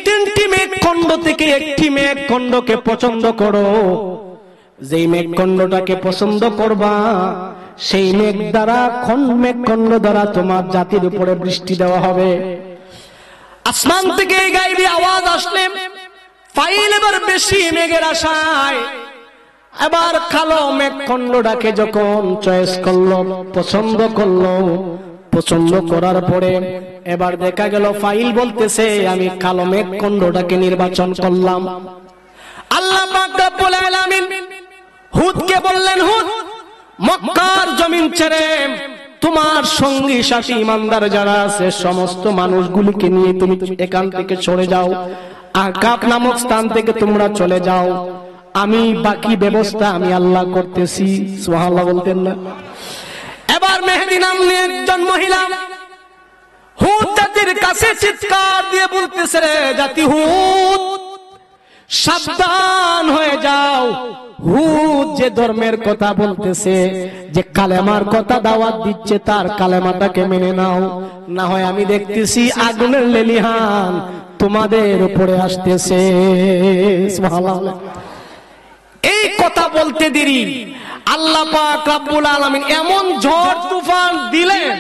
3টি মেঘখণ্ড থেকে একটি মেঘখণ্ডকে পছন্দ করো। যেই মেঘখণ্ডটাকে পছন্দ করবা সেই মেঘখণ্ড দ্বারা তোমার জাতির উপরে বৃষ্টি দেওয়া হবে। আসমান থেকে এই গায়েবী আওয়াজ আসলে ফাইল এবার বেশি মেঘের আশায় এবার কালো মেঘখণ্ডটাকে যখন চয়েস করলো, পছন্দ করলো, পছন্দ করার পরে এবার দেখা গেল ফাইল বলতেছে আমি কালো মেঘখণ্ডটাকে নির্বাচন করলাম। আল্লাহ পাক রব্বুল আলামিন হুদকে বললেন, হুদ মক্কার জমিন ছেড়ে তোমার সঙ্গী সাথী ইমানদার যারা আছে সমস্ত মানুষগুলিকে নিয়ে তুমি এখান থেকে সরে যাও, আকাব নামক স্থান থেকে তোমরা চলে যাও, আমি বাকি ব্যবস্থা আমি আল্লাহ করতেছি। সুবহানাল্লাহ বলতেন না? এবার মেহেদী নামে একজন মহিলা হুদ জাতির কাছে চিৎকার দিয়ে বলতেছে, রে জাতি হুদ সাবধান হয়ে যাও। হুদ যে ধর্মের কথা বলতেছে, যে কালেমার কথা দাওয়াত দিচ্ছে, তার কালেমাটাকে মেনে নাও, না হয় আমি দেখতেছি আগুনের লেলিহান তোমাদের উপরে আসতেছে। সুবহানাল্লাহ। এই কথা বলতে দেরি আল্লাহ পাক রব্বুল আলামিন এমন ঝড় তুফান দিলেন,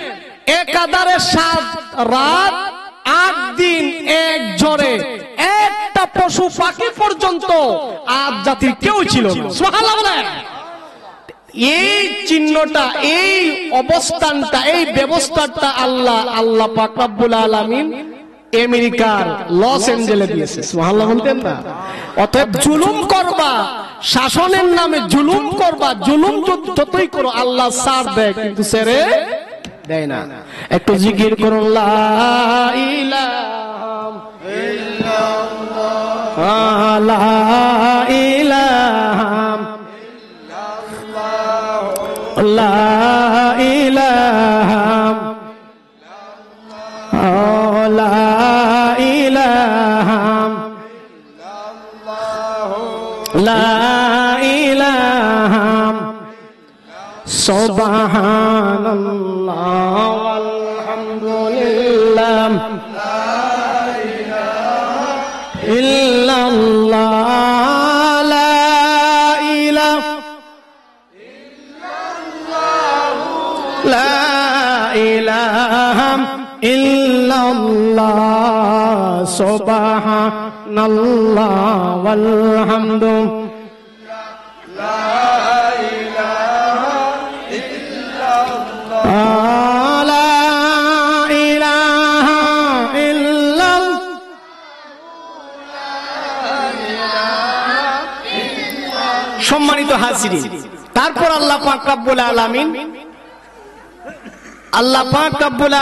একাধারে 7 রাত 8 দিন এক ঝড়ে একটা পশু পাখি পর্যন্ত আজ জাতির কেউ ছিল না। সুবহানাল্লাহ। এই চিহ্নটা, এই অবস্থানটা, এই ব্যবস্থাটা আল্লাহ পাক রব্বুল আলামিন আমেরিকার লস অ্যাঞ্জেলে দিয়েছে। সুবহানাল্লাহ বলতেন না? অতএব জুলুম করবা, শাসনের নামে জুলুম করবা, জুলুম যতই করো আল্লাহ ছাড় দেয় কিন্তু ছেড়ে দেয় না। একটু জিকির করুন, লা ইলাহা ইল্লাল্লাহ, লা ইলাহা ইল্লাল্লাহ, লা ইলাহা লা ইলাহা লা ইলাহা সুবহানাল্লাহ ওয়ালহামদুলিল্লাহ লা ইলাহা ইল্লাল্লাহ লা ইলাহা ইল্লাল্লাহ লা ইলাহা ইল্লাল্লাহ সুবহানাল্লাহ ওয়ালহামদু লা ইলাহা ইল্লাল্লাহ লা ইলাহা ইল্লাল্লাহ। সম্মানিত হাজিরিন, তারপর আল্লাহ পাক রব্বুল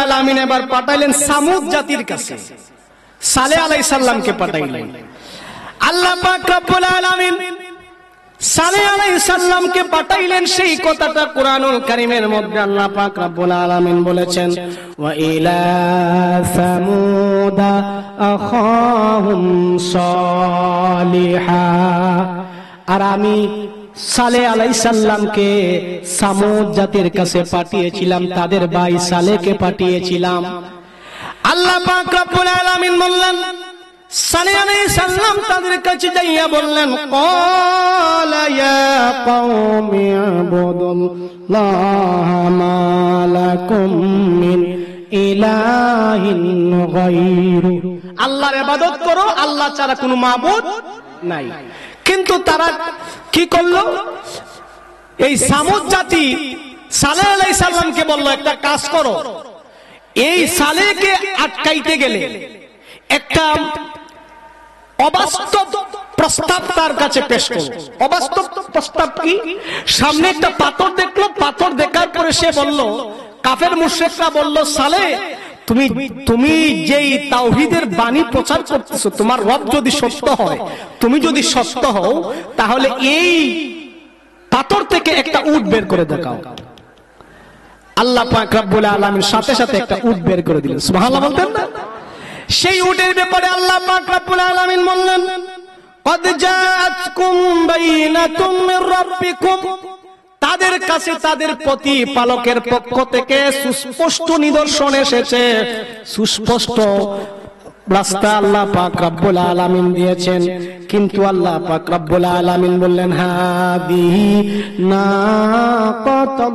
আলামিন এবার পাঠাইলেন সামুদ জাতির কাছে, সালেহ আলাইহিস সালামকে পাঠাইলেন। আল্লাহ পাক রব্বুল আলামিন সালেহ আলাইহিস সালামকে পাঠাইলেন, সেই কথাটা কুরআনুল কারীমের মধ্যে আল্লাহ পাক রব্বুল আলামিন বলেছেন, ওয়া ইলা সামুদা আখাহুম সালিহা। আর আমি সালেহ আলাইহিস সালামকে সামুদ জাতির কাছে পাঠিয়েছিলাম, তাদের ভাই সালেহকে পাঠিয়েছিলাম। আল্লাহ পাক রব্বুল আলামিন বললেন, সালেহ আলাইহিস সালাম তাদের কাছে যাইয়া বললেন, ক্বালা ইয়া কওমি ইবুদুল্লাহ মা লাকুম মিন ইলাহিন গায়রু। আল্লাহর ইবাদত করো, আল্লাহ ছাড়া কোনো মাবুদ নাই। কিন্তু তারা কি করলো? এই সামুদ জাতি সালেহ আলাইহিস সালামকে বলল, একটা কাজ করো, এই সালেহকে আটকাইতে গেলে একটা অবাস্তব প্রস্তাব তার কাছে পেশ করো। অবাস্তব প্রস্তাব কি? সামনে একটা পাথর দেখলো, পাথর দেখার পরে সে বলল, কাফের মুশরিকরা বলল, সালেহ তুমি যেই তাওহীদের বাণী প্রচার করতেছো, তোমার রব যদি সত্য হয়, তুমি যদি সত্য হও, তাহলে এই পাথর থেকে একটা উট বের করে দেখাও। আল্লাহ পাক রব্বুল আলামিন সাথে সাথে একটা উট বের করে দিলেন। সুবহানাল্লাহ বলতেন না? সেই উটের ব্যাপারে আল্লাহ পাক রব্বুল আলামিন বললেন, কদ জাআতকুম বাইনাতুম মির রাব্বিকুম, তাদের কাছে তাদের প্রতিপালকের পক্ষ থেকে সুস্পষ্ট নিদর্শন এসেছে, সুস্পষ্ট রাস্তা আল্লাহ পাক রব্বুল আলামিন দিয়েছেন। কিন্তু আল্লাহ পাক রব্বুল আলামিন বললেন, হাদিহি নাকাতুল্লাহি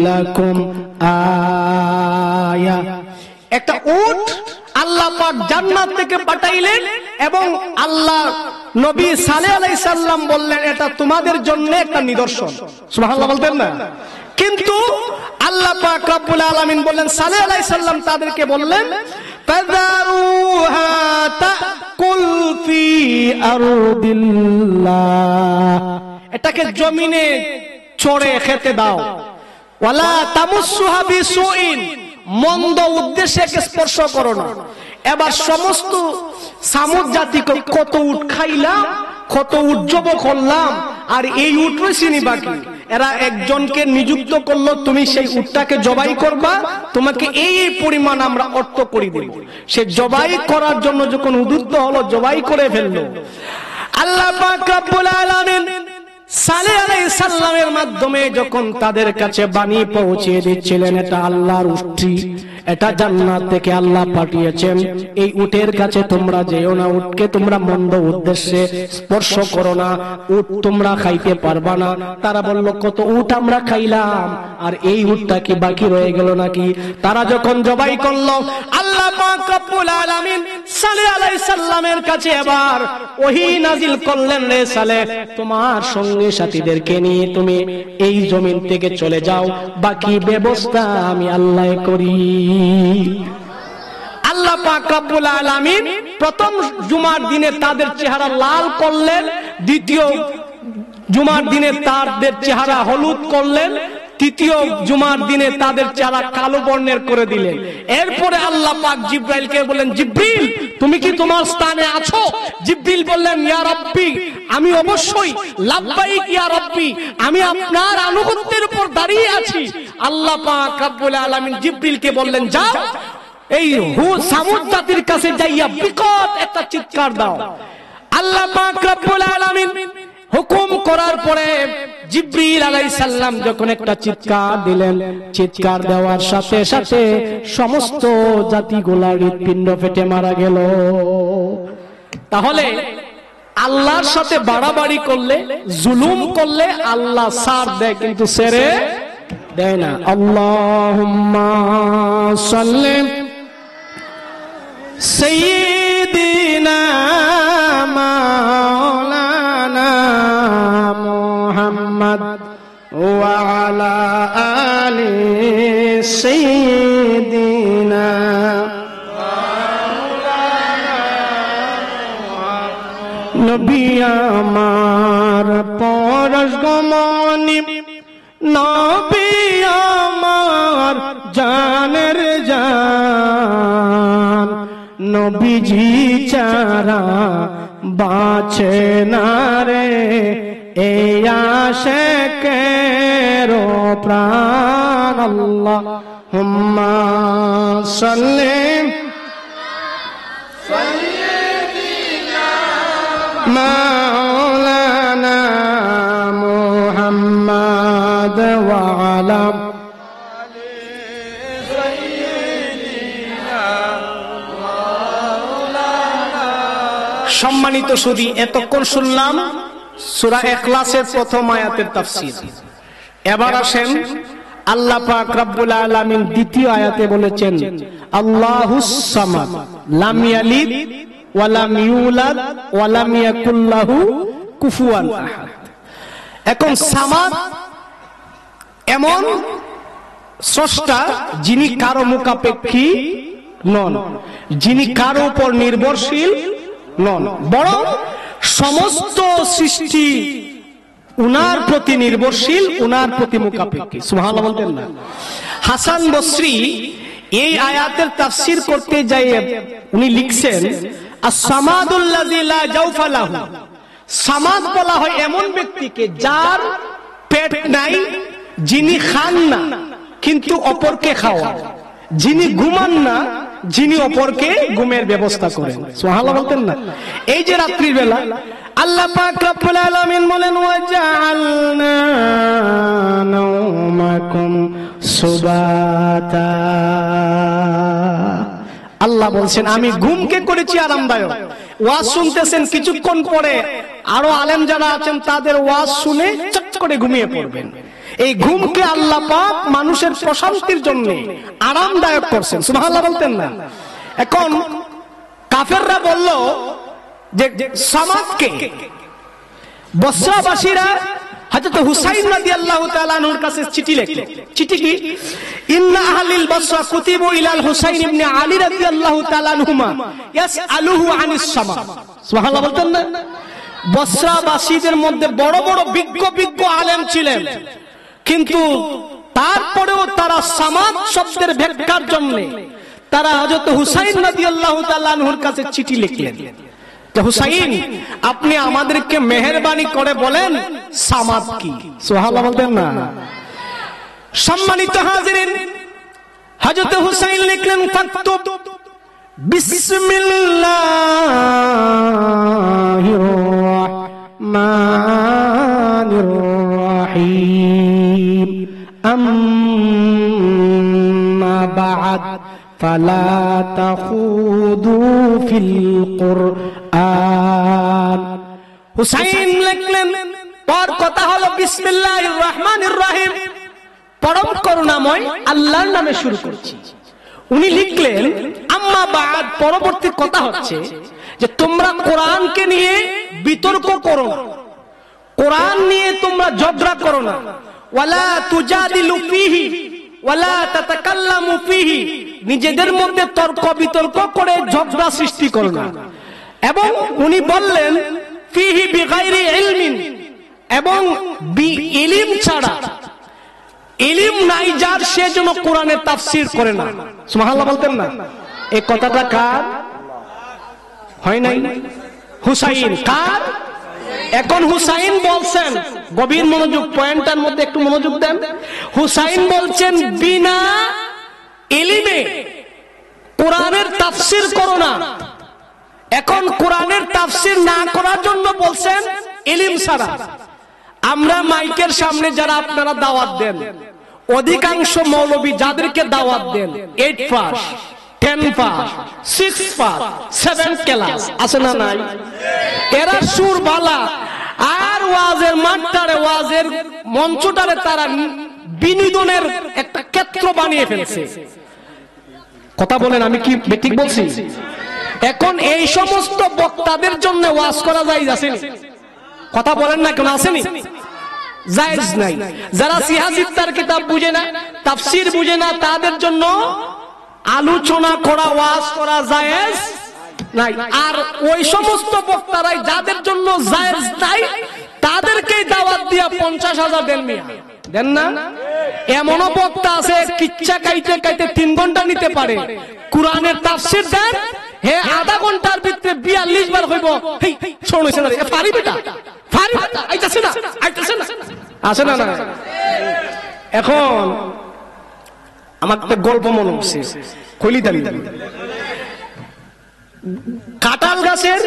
লাকুম আয়া, একটা উট আল্লাহ পাক জান্নাত থেকে পাঠাইলেন এবং আল্লাহ নবী সালেহ আলাইহিস সালাম বললেন, এটা তোমাদের জন্য একটা নিদর্শন। সুবহানাল্লাহ বলতেন না? কিন্তু আল্লাহ পাক রব্বুল আলামিন বললেন, সালেহ আলাইহিস সালাম তাদেরকে বললেন, ফাযারুহা তাকুল ফি আরদিল্লাহ, এটাকে জমিনে চড়ে খেতে দাও। ওয়ালা তামুসসুহা বিসুইন, মন্দ উদ্দেশ্যে স্পর্শ করো না। এবার সমস্ত সামুদ জাতিকে কত উট খাইলাম, কত উট জব করলাম, আর এই উট রইছিনি বাকি। এরা একজনকে নিযুক্ত করলো, তুমি সেই উটটাকে জবাই করবা, তোমাকে এই পরিমাণ আমরা অর্থ করে দেব। সে জবাই করার জন্য যখন উদ্যত হলো, জবাই করে ফেললো। আল্লাহ পাক রব্বুল আলামিন সালেহ আলাইহিস সালামের মাধ্যমে যখন তাদের কাছে বাণী পৌঁছে দিচ্ছিলেন, এটা আল্লাহর উটটি, এটা জান্নাত থেকে আল্লাহ পাঠিয়েছেন, এই উটের কাছে তোমরা যেও না, উটকে তোমরা মন্দ উদ্দেশ্যে স্পর্শ করো না, উট তোমরা খাইতে পারবা না। তারা বলল, কত উট আমরা খাইলাম, আর এই উটটা কি বাকি রয়ে গেল নাকি? তারা যখন জবাই করলো, আল্লাহ পাক রব্বুল আলামিন সালেহ আলাইহিস সালামের কাছে এবার ওহী নাজিল করলেন, রে সালেহ, তোমার সঙ্গে সাথীদেরকে নিয়ে তুমি এই জমিন থেকে চলে যাও, বাকি ব্যবস্থা আমি আল্লাহ করি। আল্লাহ পাক রব্বুল আলামিন প্রথম জুমার দিনে তাদের চেহারা লাল করলেন, দ্বিতীয় জুমার দিনে তাদের চেহারা হলুদ করলেন, তৃতীয় জুমার দিনে তাদের চেহারা কালো বর্ণের করে দিলেন। এরপরে আল্লাহ পাক জিবরাইলকে বললেন, জিবরিল তুমি কি তোমার স্থানে আছো? জিবরিল বললেন, ইয়া রাব্বি, আমি অবশ্যই, লাব্বাইক ইয়া রাব্বি, আমি আপনার আনুগত্যের উপর দাঁড়িয়ে আছি। আল্লাহ পাক রব্বুল আলামিন জিবরিলকে বললেন, যাও এই সামুদ জাতির কাছে যাইয়া বিকট একটা চিৎকার দাও। আল্লাহ পাক রব্বুল আলামিন হুকুম করার পরে জিবরিল আলাইহিস সালাম যখন একটা চিৎকার দিলেন, চিৎকার দেওয়ার সাথে সাথে সমস্ত জাতিগুলার হৃৎপিণ্ড ফেটে মারা গেল। তাহলে আল্লাহর সাথে বাড়াবাড়ি করলে, জুলুম করলে আল্লাহ ছাড় দেয়, কিন্তু ছেড়ে দেয় না। আল্লাহুম্মা সাল্লি সাইয়্যিদিনা মাওলানা মুহাম্মদ ওয়া আলা আলি সাইয়্যিদিনা নবী আমার পরশগমনি, নবী আমার জানের জান, নবীজি ছাড়া বাঁচে না রে এই আশিকের প্রাণ। আল্লাহুম্মা সাল্লি মাওলানা মুহাম্মদ ওয়া আলা সম্মানিত সুধী, এতক্ষণ শুনলাম সূরা ইখলাসের প্রথম আয়াতের তাফসীর। এবার আসেন আল্লাহ পাক রব্বুল আলামিন দ্বিতীয় আয়াতে বলেছেন, আল্লাহুস সামাদ লাম ইয়ালিদ ওয়া লাম ইউলাদ ওয়া লাম ইয়াকুল লাহু কুফুয়ান আহাদ। এখন সামাদ এমন স্রষ্টা যিনি কারো মুখাপেক্ষী নন, যিনি কারো উপর নির্ভরশীল নন, বরং সমস্ত সৃষ্টি উনার প্রতি নির্ভরশীল, উনার প্রতি মুখাপেক্ষী। সুবহানাল্লাহ বলতেন না? হাসান বসরি এই আয়াতের তাফসীর করতে যাইয়ে উনি লিখছেন, আস-সামাদুল্লাযী লা জাওফা লাহু, সামাদ বলা হয় এমন ব্যক্তিকে যার পেট নাই, যিনি খান না কিন্তু অপরকে খাওয়ান, যিনি ঘুমান না, যিনি অপরকে ঘুমের ব্যবস্থা করেন। সুবহানাল্লাহ বলতেন না? এই যে রাত্রির বেলা আল্লাহ পাক রব্বুল আলামিন বলেন ওয়াজআলনা নাওমাকুম সুবাতা, আল্লাহ বলছেন আমি ঘুমকে করেছি আরামদায়ক। ওয়াজ শুনতেছেন, কিছুক্ষণ পরে আরো আলেম যারা আছেন তাদের ওয়াজ শুনে চট করে ঘুমিয়ে পড়বেন। এই ঘুমকে আল্লাহ পাক মানুষের প্রশান্তির জন্য আরামদায়ক করছেন। সুবহানাল্লাহ বলতেন না? এখন কাফেররা বলল যে সামাদকে বসরাবাসীরা হযরত হুসাইন রাদিয়াল্লাহু তাআলা আনহুর কাছে চিঠি লিখলেন। চিঠি কি? ইন্না আহলিল বসরা কুতিবু ইলাল হুসাইন ইবনে আলী রাদিয়াল্লাহু তাআলা আনহুমা ইয়াসআলুহু আনিস সামা। সুবহানাল্লাহ বলতেন না? বসরাবাসীদের মধ্যে বড় বড় বিজ্ঞ আলেম ছিলেন, কিন্তু তারপরেও তারা সামাদ শব্দের ব্যাখ্যার জন্য তারা হযরত হুসাইন রাদিয়াল্লাহু তাআলা আনহুর কাছে চিঠি লিখলেন যে হুসাইন, আপনি আমাদেরকে মেহেরবানি করে বলেন সামাদ কি। সুবহানাল্লাহ বলতেন না? সম্মানিত হাজিরিন, হযরত হুসাইন লিখলেন ফাকতুব বিসমিল্লাহির রাহমানির রাহিম আম্মা বা'দ ফালা তাখুদু ফিল কুরআন। হুসাইন লিখলেন, পর কথা হলো বিসমিল্লাহির রহমানির রহিম, পরম করুণাময় আল্লাহর নামে শুরু করছি। উনি লিখলেন আম্মা বা'দ, পরবর্তী কথা হচ্ছে যে তোমরা কোরআনকে নিয়ে বিতর্ক করো না, কোরআন নিয়ে তোমরা ঝগড়া করো না। ওয়ালা তুজাদিলু ফীহি ওয়ালা তাতাকাল্লামু ফীহি, নিজেদের মধ্যে তর্ক বিতর্ক করে ঝগড়া সৃষ্টি করো না। এবং উনি বললেন ফীহি বিগাইরি ইলমিন, এবং ইলম ছাড়া, ইলম নাই যার, সে যেন কোরআনের তাফসীর করে না। সুবহানাল্লাহ বলতেন না? এই কথাটা কার? হয় নাই? হুসাইন। কার? এখন হুসাইন বলছেন, গভীর মনোযোগ, পয়েন্টের মধ্যে একটু মনোযোগ দেন। হুসাইন বলছেন বিনা ইলমে কোরআনের তাফসীর করো না। এখন কোরআনের তাফসীর না করার জন্য বলছেন ইলম ছাড়া। আমরা মাইকের সামনে যারা আপনারা দাওয়াত দেন, অধিকাংশ মৌলবী যাদেরকে দাওয়াত দেন 8 পাস, 10 পাস, 6 পাস, 7 ক্লাস আছে না নাই? এরা সুর বালা আর ওয়াজের মাঠটারে, ওয়াজের মঞ্চটারে তারা বিনোদনের একটা ক্ষেত্র বানিয়ে ফেলছে। কথা বলেন, আমি কি ঠিক বলছি? এখন এই সমস্ত বক্তাদের জন্য ওয়াজ করা যায় আসেনি? কথা বলেন না কেন? আসেনি? জায়েজ নাই। যারা সিয়াসিত্তার কিতাব বুঝে না, তাফসীর বুঝে না, তাদের জন্য আলোচনা করা, ওয়াজ করা জায়েজ নাই। আর ওই সমস্ত বক্তারাই যাদের জন্য জায়েজ নাই, তাদেরকেই দাওয়াত দিয়া 50,000 দেন। মিয়া দেন না? এমনও বক্তা আছে কিচ্ছা কাইতে কাইতে 3 ঘন্টা নিতে পারে, কোরআনের তাফসীর দেন, হে আধা ঘন্টার ভিতরে 42 বার হইব হেই শুনছেন না? এ পারি বেটা, পারি বেটা, আইতাছে না, আইতাছে না, আছে না না? এখন আমার একটা গল্প মনে হচ্ছে, কইলি দামি কাঁঠাল গাছের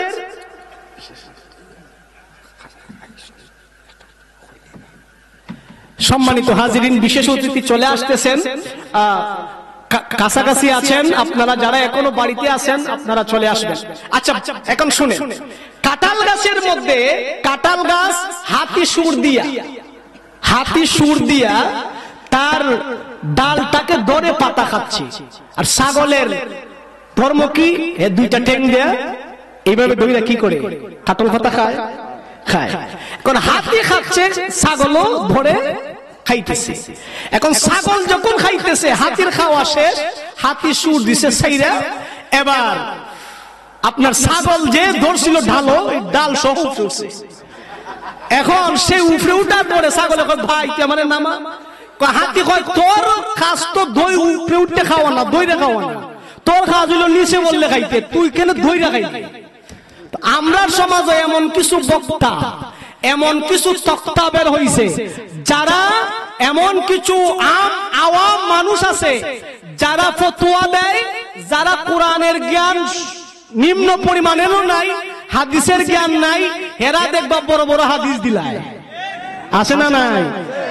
সম্মানিত হাজিরিন, বিশেষ অতিথি চলে আসতেছেন, কাছাকাছি আছেন আপনারা, যারা এখনো বাড়িতে আছেন আপনারা চলে আসবেন। আচ্ছা, এখন শুনেন, কাঁঠাল গাছের মধ্যে, কাঁঠাল গাছ হাতি সুর দিয়া তার ডালটাকে ধরে পাতা খাচ্ছে। আর ছাগলের ধর্ম কি? দুইটা ঠ্যাং দেয়া এইভাবে ধরে কি করে কাঁঠাল পাতা খায়। এখন হাতি খাচ্ছে, ছাগলও ধরে খাইতেছে। এখন ছাগল যখন খাইতেছে, হাতির খাওয়া শেষ, হাতি সুর দিছে ছাইরা, এবার আপনার ছাগল যে ধরছিল ঢালো, ডাল সহ উঠছে। এখন সে উপরে উঠার পরে ছাগল কয়, ভাই তুই আমার নামা। হাতি কয়, তোর খাস তো দই উপরে উঠতে খাওয়া না, দইরে খাওয়া না, তোর খাওয়া হইল নিচে বললে খাইতে, তুই কেন দইরা খাইতে? আমরা সমাজে এমন কিছু বক্তা, এমন কিছু তক্তা বের হইছে, যারা এমন কিছু আওয়াম মানুষ আছে যারা ফতোয়া দেয়, যারা কোরআনের জ্ঞান নিম্ন পরিমাণেরও নাই, হাদিসের জ্ঞান নাই, এরা দেখবা বড় বড় হাদিস দিলায়। আছে না নাই?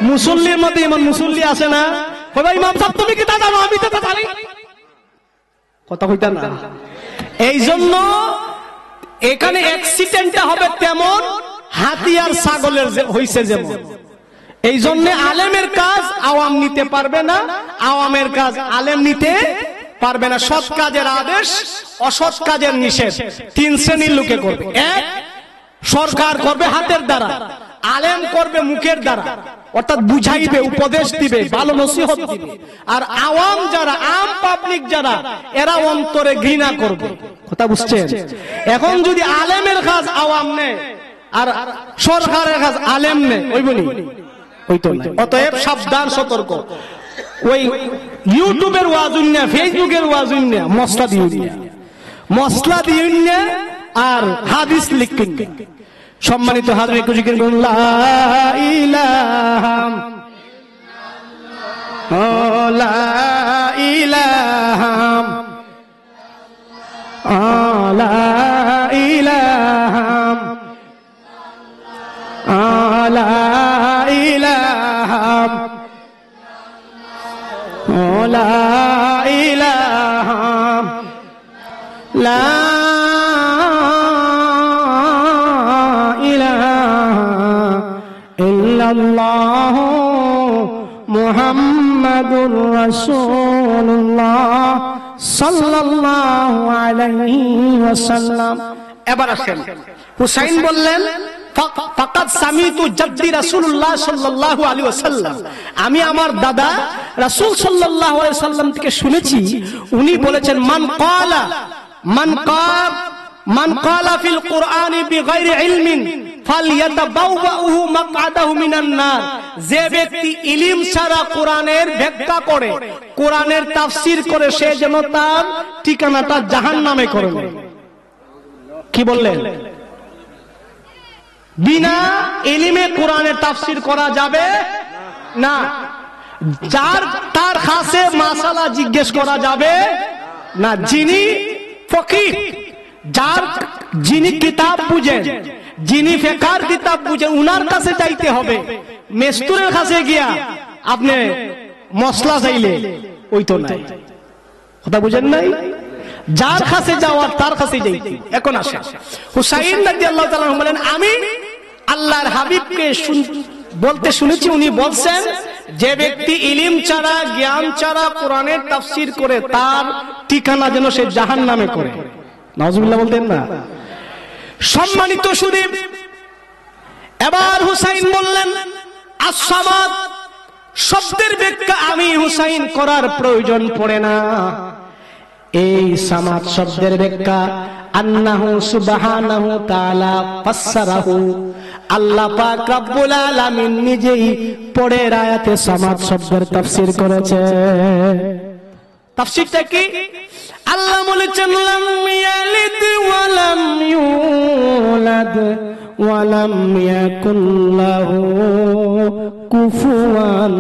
মুসল্লির মধ্যে এমন মুসল্লি আছে না, ভাই ইমাম সাহেব তুমি কি তা জানো, আমি তো তা জানি, কথা কইতা না। এই জন্য এখানে অ্যাক্সিডেন্টটা হবে তেমন, হাতিয়ার ছাগলের হইছে যেমন। এই জন্য আলেমের কাজ আওয়াম নিতে পারবে না, আওয়ামের কাজ আলেম নিতে পারবে না। সৎ কাজের আদেশ, অসৎ কাজের নিষেধ 3 শ্রেণীর লোকে করবে। এক, সরকার করবে হাতের দ্বারা, আলেম করবে মুখের দ্বারা, অর্থাৎ বুঝাইবে, উপদেশ দিবে, ভালো নসিহত দিবে। আর আওয়াম যারা, আম পাবলিক যারা, এরা অন্তরে ঘৃণা করবে। কথা বুঝছেন? এখন যদি আলেমের কাজ আওয়াম নেয় আর সরকারের কাজ আলেম নেয়, ওইবনি হইতো না। অতএব সাবধান, সতর্ক। ওই ইউটিউবের ওয়াজুন না, ফেসবুকের ওয়াজুন না, মসলা দিউন না আর হাদিস লিখুন। সম্মানিত হাজরিন, একটু জিকির করুন লা ইলাহা লা ইলাহা লা ইলাহা লা ইলাহা লা ইলাহা লা ইল্লাল্লাহু মুহাম্মাদুর রাসূলুল্লাহ সাল্লাল্লাহু আলাইহি ওয়াসাল্লাম। এবার আসেন, হুসাইন বললেন ফাকাদ সামিতু জাদ্দি রাসূলুল্লাহ সাল্লাল্লাহু আলাইহি ওয়াসাল্লাম, আমি আমার দাদা রাসূল সাল্লাল্লাহু আলাইহি ওয়াসাল্লাম থেকে শুনেছি, উনি বলেছেন মান ক্বালা ফিল কুরআনি বিগাইরি ইলমিন ফালইয়াতাবাওয়াহু মাকআদাহু মিনান নার, যে ব্যক্তি ইলম ছাড়া কোরআনের ব্যাখ্যা করে, কোরআনের তাফসীর করে, সে যেন তার ঠিকানাটা জাহান্নামে করে নেয়। কি বললেন? বিনা ইলমে কোরআনের তাফসীর করা যাবে না। তার কাছে মাসালা জিজ্ঞেস করা যাবে না। যিনি ফকিহ, যিনি কিতাব বুঝেন, যিনি ফিকহের কিতাব বুঝেন, উনার কাছে যাইতে হবে। মেস্তুরের কাছে গিয়া আপনি মশলা চাইলে ওই তো নাই। কথা বুঝেন নাই? যার কাছে যাওয়ার তার কাছে যাইতে। এখন আসে হুসাইন রাদিয়াল্লাহু তাআলা বলেন, আমি আল্লাহর হাবিবকে বলতে শুনেছি, উনি বলছেন, যে ব্যক্তি ইলম ছাড়া, জ্ঞান ছাড়া কোরআনের তাফসীর করে, তার ঠিকানা যেন সে জাহান্নামে করে। নাউজুবিল্লাহ বলতেন না? সম্মানিত শুধু এবার হুসাইন বললেন, as-সামাদ শব্দের ব্যাখ্যা আমি হুসাইন করার প্রয়োজন পড়ে না। এই সামাদ শব্দের ব্যাখ্যা আন্নাহু সুবহানাহু তাআলা ফাসসারাহু, আল্লাহ পাক রব্বুল আলামিন নিজেই পরের আয়াতে সামাদ শব্দের তাফসীর করেছে। তাফসীরটা কি? আল্লাহ বলেছেন, লাম ইয়ালিদ ওয়া লাম ইউলাদ ওয়া লাম ইয়াকুল লাহু কুফুয়ান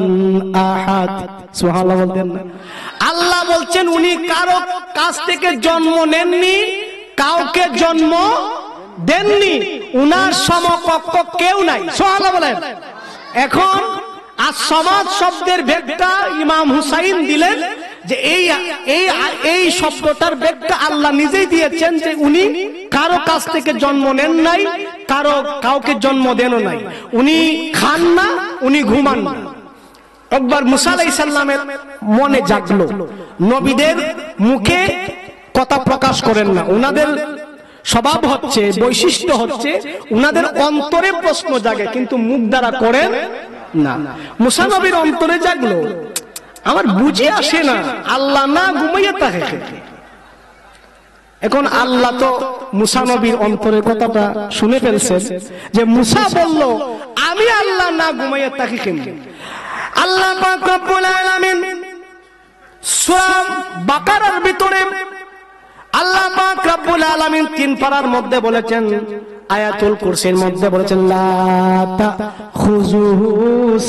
আহাদ। সুবহানাল্লাহ বলতেন না? আল্লাহ বলছেন, উনি কারো কাছ থেকে জন্ম নেননি, কাউকে জন্ম দেননি, উনার সমকক্ষ কেউ নাই। সুবহানাল্লাহ বলেন। এখন as-সামাদ শব্দের ব্যাখ্যা ইমাম হুসাইন দিলেন, যে এই শব্দটার ব্যাখ্যা আল্লাহ নিজেই দিয়েছেন, যে উনি কারো কাছ থেকে জন্ম নেন নাই, কাউকে জন্ম দেনও নাই, উনি খান না, উনি ঘুমান না। একবার মুসা আলাইহিস সালামের মনে জাগলো, নবীদের মুখে কথা প্রকাশ করেন না, উনাদের স্বভাব হচ্ছে, বৈশিষ্ট্য হচ্ছে, উনাদের অন্তরে প্রশ্ন জাগে কিন্তু মুখ দ্বারা করেন না। মুসা নবীর অন্তরে জাগলো, আমার বুঝে আসে না, আল্লাহ না ঘুমাইয়া থাকে। এখন আল্লাহ তো মুসা নবীর অন্তরের কথাটা শুনে ফেলছেন, যে মুসা বলল, আমি আল্লাহ না ঘুমাইয়া থাকি কেন? আল্লাহ পাক রব্বুল আলামিন সূরা বাকারার ভিতরে আল্লাহ পাক রব্বুল আলামিন 3 পারার মধ্যে বলেছেন, আয়াতুল কুরসির মধ্যে বলেছেন, লা তাখুযুহু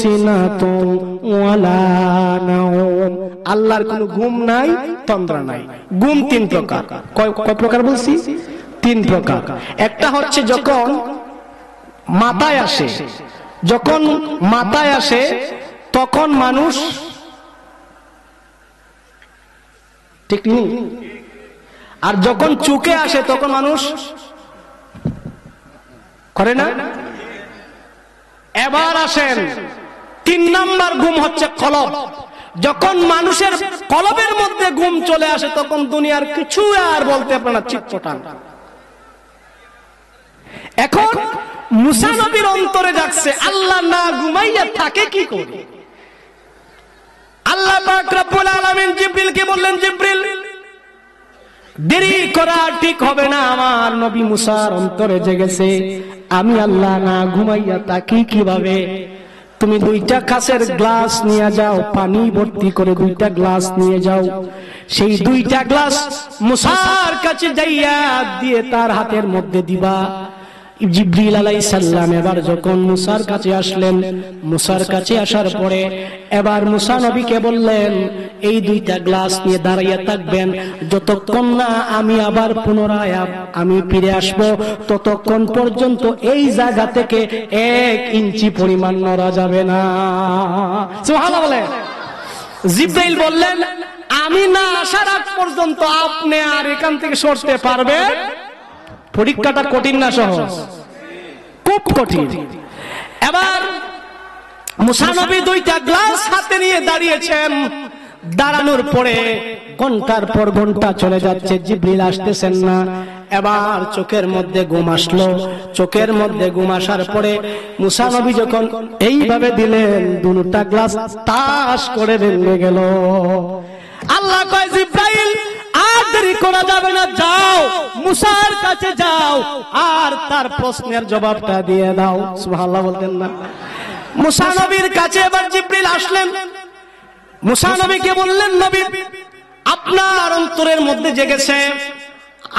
সিনাতুন ওয়ালা নাওম। আল্লাহর কোনো ঘুম নাই, তন্দ্রা নাই। ঘুম 3 প্রকার। কয় প্রকার বলছি? 3 প্রকার। একটা হচ্ছে যখন মাথায় আসে, যখন মাথায় আসে তখন মানুষ ঠিক নেই, আর যখন চোখে আসে তখন মানুষ করে না। এবার আসেন 3 নাম্বার ঘুম হচ্ছে কলব। যখন মানুষের কলবের মধ্যে ঘুম চলে আসে তখন দুনিয়ার কিছু আর বলতে পারে না, চিৎপটাং। এখন মুসা নবীর অন্তরে যাচ্ছে, আল্লাহ না ঘুমাইয়া থাকে কি করে? আল্লাহ পাক রব্বুল আলামিন জিবরিলকে বললেন, জিবরিল দেরি করা ঠিক হবে না, আমার নবী মুসার অন্তরে জেগেছে, আমি আল্লাহ না ঘুমাইয়া থাকি কিভাবে? তুমি 2টা কাঁচের গ্লাস নিয়ে যাও, পানি ভর্তি করে 2টা গ্লাস নিয়ে যাও। সেই 2টা গ্লাস মুসার কাছে যাইয়া দিয়ে তার হাতের মধ্যে দিবা। জিবরিল আলাইহিস সালাম এবার যখন মুসার কাছে আসলেন, মুসার কাছে আসার পরে এবার মুসা নবীকে বললেন, এই 2টা গ্লাস নিয়ে দাঁড়াইয়া থাকবেন, যতক্ষণ না আমি আবার পুনরায় আমি ফিরে আসব ততক্ষণ পর্যন্ত এই জায়গা থেকে 1 ইঞ্চি পরিমাণ নড়া যাবে না। সুবহানাল্লাহ বলে। জিবরাইল বললেন, আমি না আসার আগ পর্যন্ত আপনি আর এখান থেকে সরতে পারবেন? পরীক্ষাটা কঠিন না সহজ? খুব কঠিন। এবার মুসা নবী 2টা গ্লাস হাতে নিয়ে দাঁড়িয়েছেন। দাঁড়ানোর পরে ঘন্টার পর ঘন্টা চলে যাচ্ছে, জিবরিল আসতেছেন না। এবার চোখের মধ্যে ঘুম আসলো। চোখের মধ্যে ঘুম আসার পরে মুসা নবী যখন এইভাবে দিলেন, 2টা গ্লাস তাস করে ভেঙে গেল। আল্লাহ কয়, জিবরাইল আর দেরি করা যাবে না, যাও মুসার কাছে যাও আর তার প্রশ্নের জবাবটা দিয়ে দাও। সুবহানাল্লাহ বলতেন না? মুসা নবীর কাছে এবার জিবরিল আসলেন। মুসা নবীকে বললেন, নবী আপনার অন্তরের মধ্যে জেগেছে,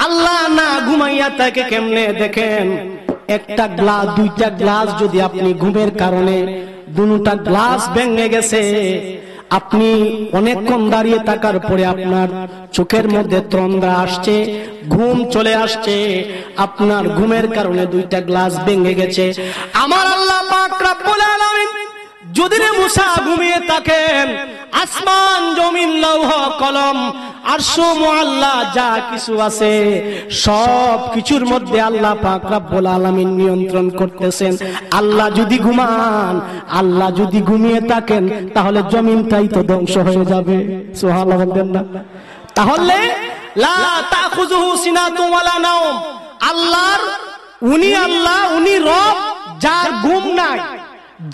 আল্লাহ না ঘুমাইয়া থাকে কেমনে? দেখেন, 1টা গ্লাস 2টা গ্লাস যদি আপনি ঘুমের কারণে 2টা গ্লাস ভেঙে গেছে, আপনি অনেকক্ষণ দাঁড়িয়ে থাকার পরে আপনার চোখের মধ্যে তন্দ্রা আসছে, ঘুম চলে আসছে, আপনার ঘুমের কারণে 2টা গ্লাস ভেঙে গেছে। আমার আল্লাহ পাক রব্বুল আলামিন যদি রে মুসা ঘুমিয়ে থাকেন, আসমান জমিন লৌহ কলম আরশ মুআল্লা যা কিছু আছে সব কিছুর মধ্যে আল্লাহ পাক রব্বুল আলামিন নিয়ন্ত্রণ করতেছেন। আল্লাহ যদি ঘুমান, আল্লাহ যদি ঘুমিয়ে থাকেন, তাহলে জমিনটাই তো ধ্বংস হয়ে যাবে। সুবহানাল্লাহ বলবেন না? তাহলে লা তাখুযুহু সিনাতুন ওয়ালা নাওম। আল্লাহর আল্লাহ উনি রব, যার ঘুম নাই,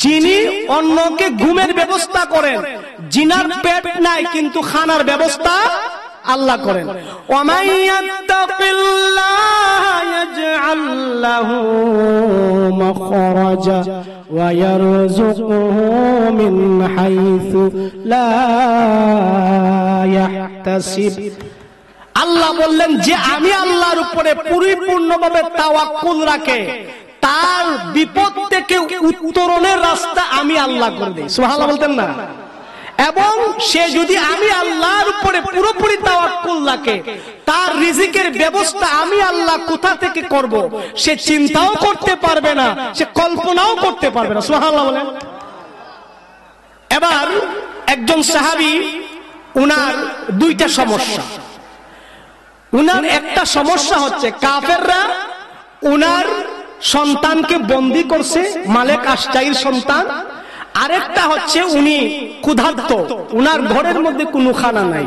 যিনি অন্যকে ঘুমের ব্যবস্থা করেন। জিনার পেট নাই কিন্তু খানার ব্যবস্থা আল্লাহ করেন। ওয়ামান ইয়াত্তাকিল্লাহ ইয়াজআল লাহু মাখরাজা ওয়া ইয়ারযুকুহু মিন হাইসু লা ইয়াহতাসিব। আল্লাহ বললেন যে আমি আল্লাহর উপরে পরিপূর্ণভাবে তাওয়াক্কুল রাখে, তার বিপদ থেকে উত্তরণের রাস্তা আমি আল্লাহ করে দেই। সুবহানাল্লাহ বলতেন না? এবং সে যদি আমি আল্লাহর উপরে পুরোপুরি তাওয়াক্কুল রাখে, তার রিজিকের ব্যবস্থা আমি আল্লাহ কোথা থেকে করব সে চিন্তাও করতে পারবে না, সে কল্পনাও করতে পারবে না। সুবহানাল্লাহ বলেন। এবার একজন সাহাবী, উনার 2টা সমস্যা। উনার একটা সমস্যা হচ্ছে কাফেররা উনার সন্তানকে বন্দী করছে, মালেক আশজাইর সন্তান। আরেকটা হচ্ছে উনি ক্ষুধার্ত, উনার ঘরের মধ্যে কোনো খানা নাই।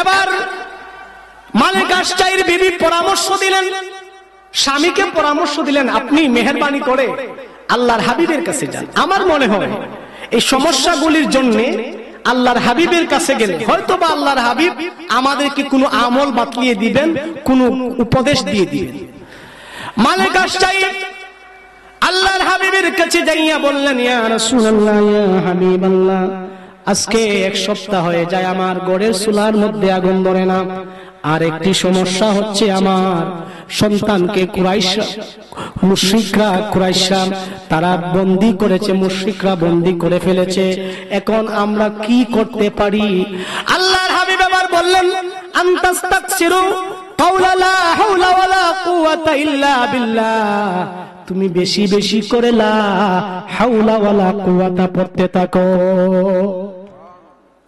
এবার মালেক আশজাইর বিবি পরামর্শ দিলেন, স্বামীকে পরামর্শ দিলেন, আপনি মেহেরবানি করে আল্লাহর হাবিবের কাছে যান। আমার মনে হয় এই সমস্যাগুলির জন্য আল্লাহর হাবিবের কাছে গেলে হয়তোবা আল্লাহর হাবিব আমাদেরকে কোনো আমল বাতলিয়ে দিবেন, কোনো উপদেশ দিয়ে দিবেন। মালিক আশজাইর আল্লাহর হাবিবের কাছে যাইয়া বললেন, ইয়া রাসূলুল্লাহ, ইয়া হাবিবাল্লাহ, আজকে 1 সপ্তাহ হয়ে যায় আমার ঘরের চুলার মধ্যে আগুন ধরে না, আর একটি সমস্যা হচ্ছে আমার সন্তানকে কুরাইশরা তারা বন্দী করেছে, মুশরিকরা বন্দী করে ফেলেছে। এখন আমরা কি করতে পারি? আল্লাহর হাবিব আবার বললেন, আনতাস্তাকসিরু কাওলা লা হাওলা ওয়ালা কুওয়াতা ইল্লা বিল্লাহ, তুমি বেশি বেশি করে লা হাওলা ওয়ালা কুওয়াতা পড়তে থাকো।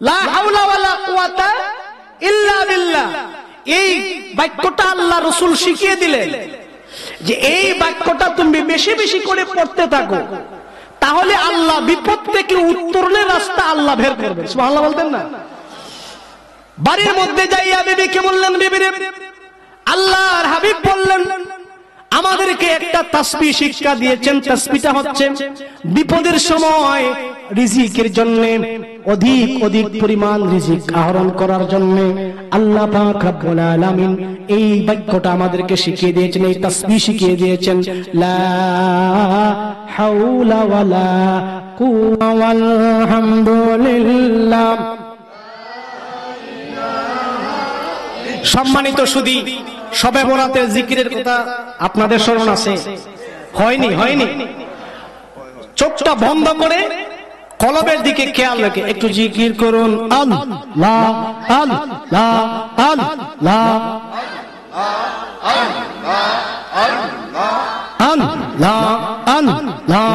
লা হাওলা ওয়ালা কুওয়াতা ইল্লা বিল্লাহ, এই বাক্যটা আল্লাহ রাসূল শিখিয়ে দিলেন যে এই বাক্যটা তুমি বেশি বেশি করে পড়তে থাকো, তাহলে আল্লাহ বিপদ থেকে উত্তরণের রাস্তা আল্লাহ বের করবেন। সুবহানাল্লাহ বলতেন না? বাড়ির মধ্যে যাইয়া বিবিকে বললেন, বিবি রে, আল্লাহর হাবিব বললেন আমাদেরকে একটা তাসবিহ শিক্ষা দিয়েছেন। তাসবিহটা হচ্ছে বিপদের সময় রিজিকের জন্য অধিক অধিক পরিমাণ রিজিক আহরণ করার জন্য আল্লাহ পাক রব্বুল আলামিন এই বাক্যটা আমাদেরকে শিখিয়ে দিয়েছেন, এই তাসবিহ শিখিয়ে দিয়েছেন, লা হাওলা ওয়ালা কুওয়াতা ওয়াল হামদুলিল্লাহ। সম্মানিত সুধী, শবে বরাতের জিকিরের কথা আপনাদের স্মরণ আছে? হয়নি? চোখটা বন্ধ করে কলবের দিকে খেয়াল রেখে একটু জিকির করুন। আল্লাহ আল্লাহ আল্লাহ আল্লাহ আল্লাহ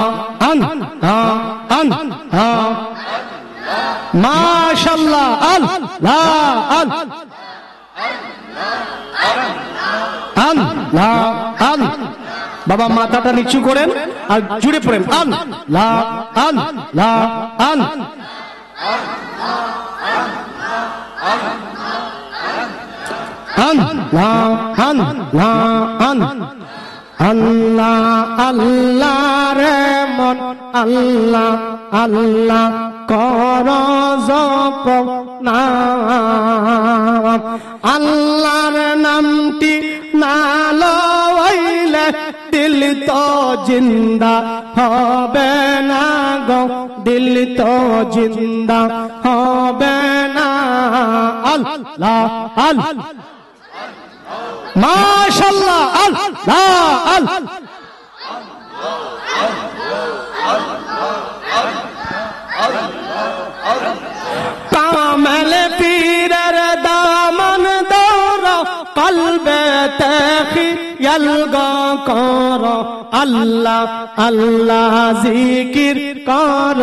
আল্লাহ মাশাআল্লাহ আল্লাহ আল্লাহ। বাবা মাথাটা নিচু করেন আর জুড়ে পড়েন, আল্লাহ আল্লাহ আল্লাহ আল্লাহ আল্লাহ রে মন আল্লাহ আল্লাহ কর জপ নাম, আল্লাহর নামটি না লইলে দিল তো জিন্দা হবে না গো, দিল তো জিন্দা হবে না। আল্লাহ আল্লাহ মাশাআল্লাহ আল্লাহ আল্লাহ কামেল পীরের দামন দৌড় কলবে খেয়াল কর, আল্লাহ আল্লাহ জিকির কর,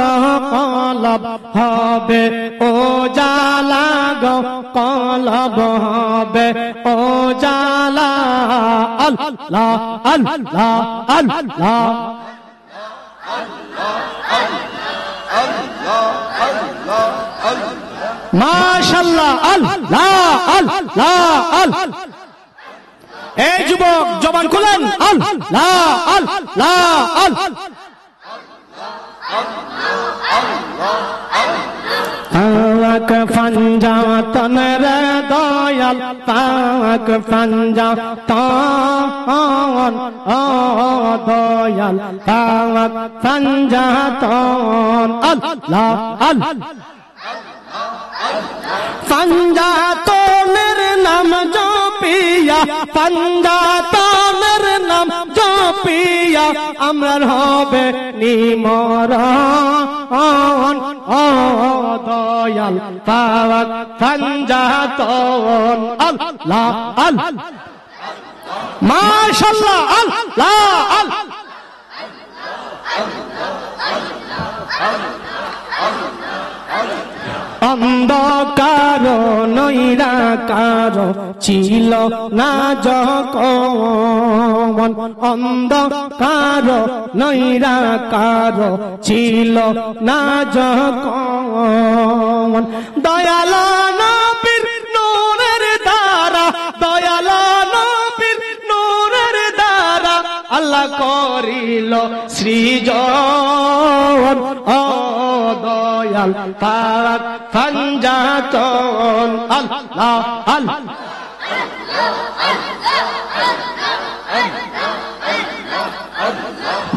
কলব হবে ও জালা গো, কলব হবে ও জালা। আল্লাহ আল্লাহ আল্লাহ মাশাআল্লাহ আল্লাহ আল্লাহ আল্লাহ। এই যুবক জবান খুলেন, আল্লাহ আল্লাহ আল্লাহ। পাক পাঞ্জাতন রে দয়াল, পাক পাঞ্জাতন ও দয়াল, পাক পাঞ্জাতন আল্লাহ আল্লাহ। পাঞ্জাতনের নাম জপিয়া, পাঞ্জাতনের নাম জপিয়া আমরার হবে নিমরণ ও দয়াল, পাক পাঞ্জাতন আল্লাহ আল্লাহ মাশাআল্লাহ আল্লাহ আল্লাহ। অন্ধকার নৈরাকার ছিল না যখন, অন্ধকার নৈরাকার ছিল না যখন, দয়াল নবীর নূরের দ্বারা, দয়াল নবীর নূরের দ্বারা আল্লাহ করিল সৃজন ও দয়াল, পাক পাঞ্জাতন আল্লাহ আল্লাহ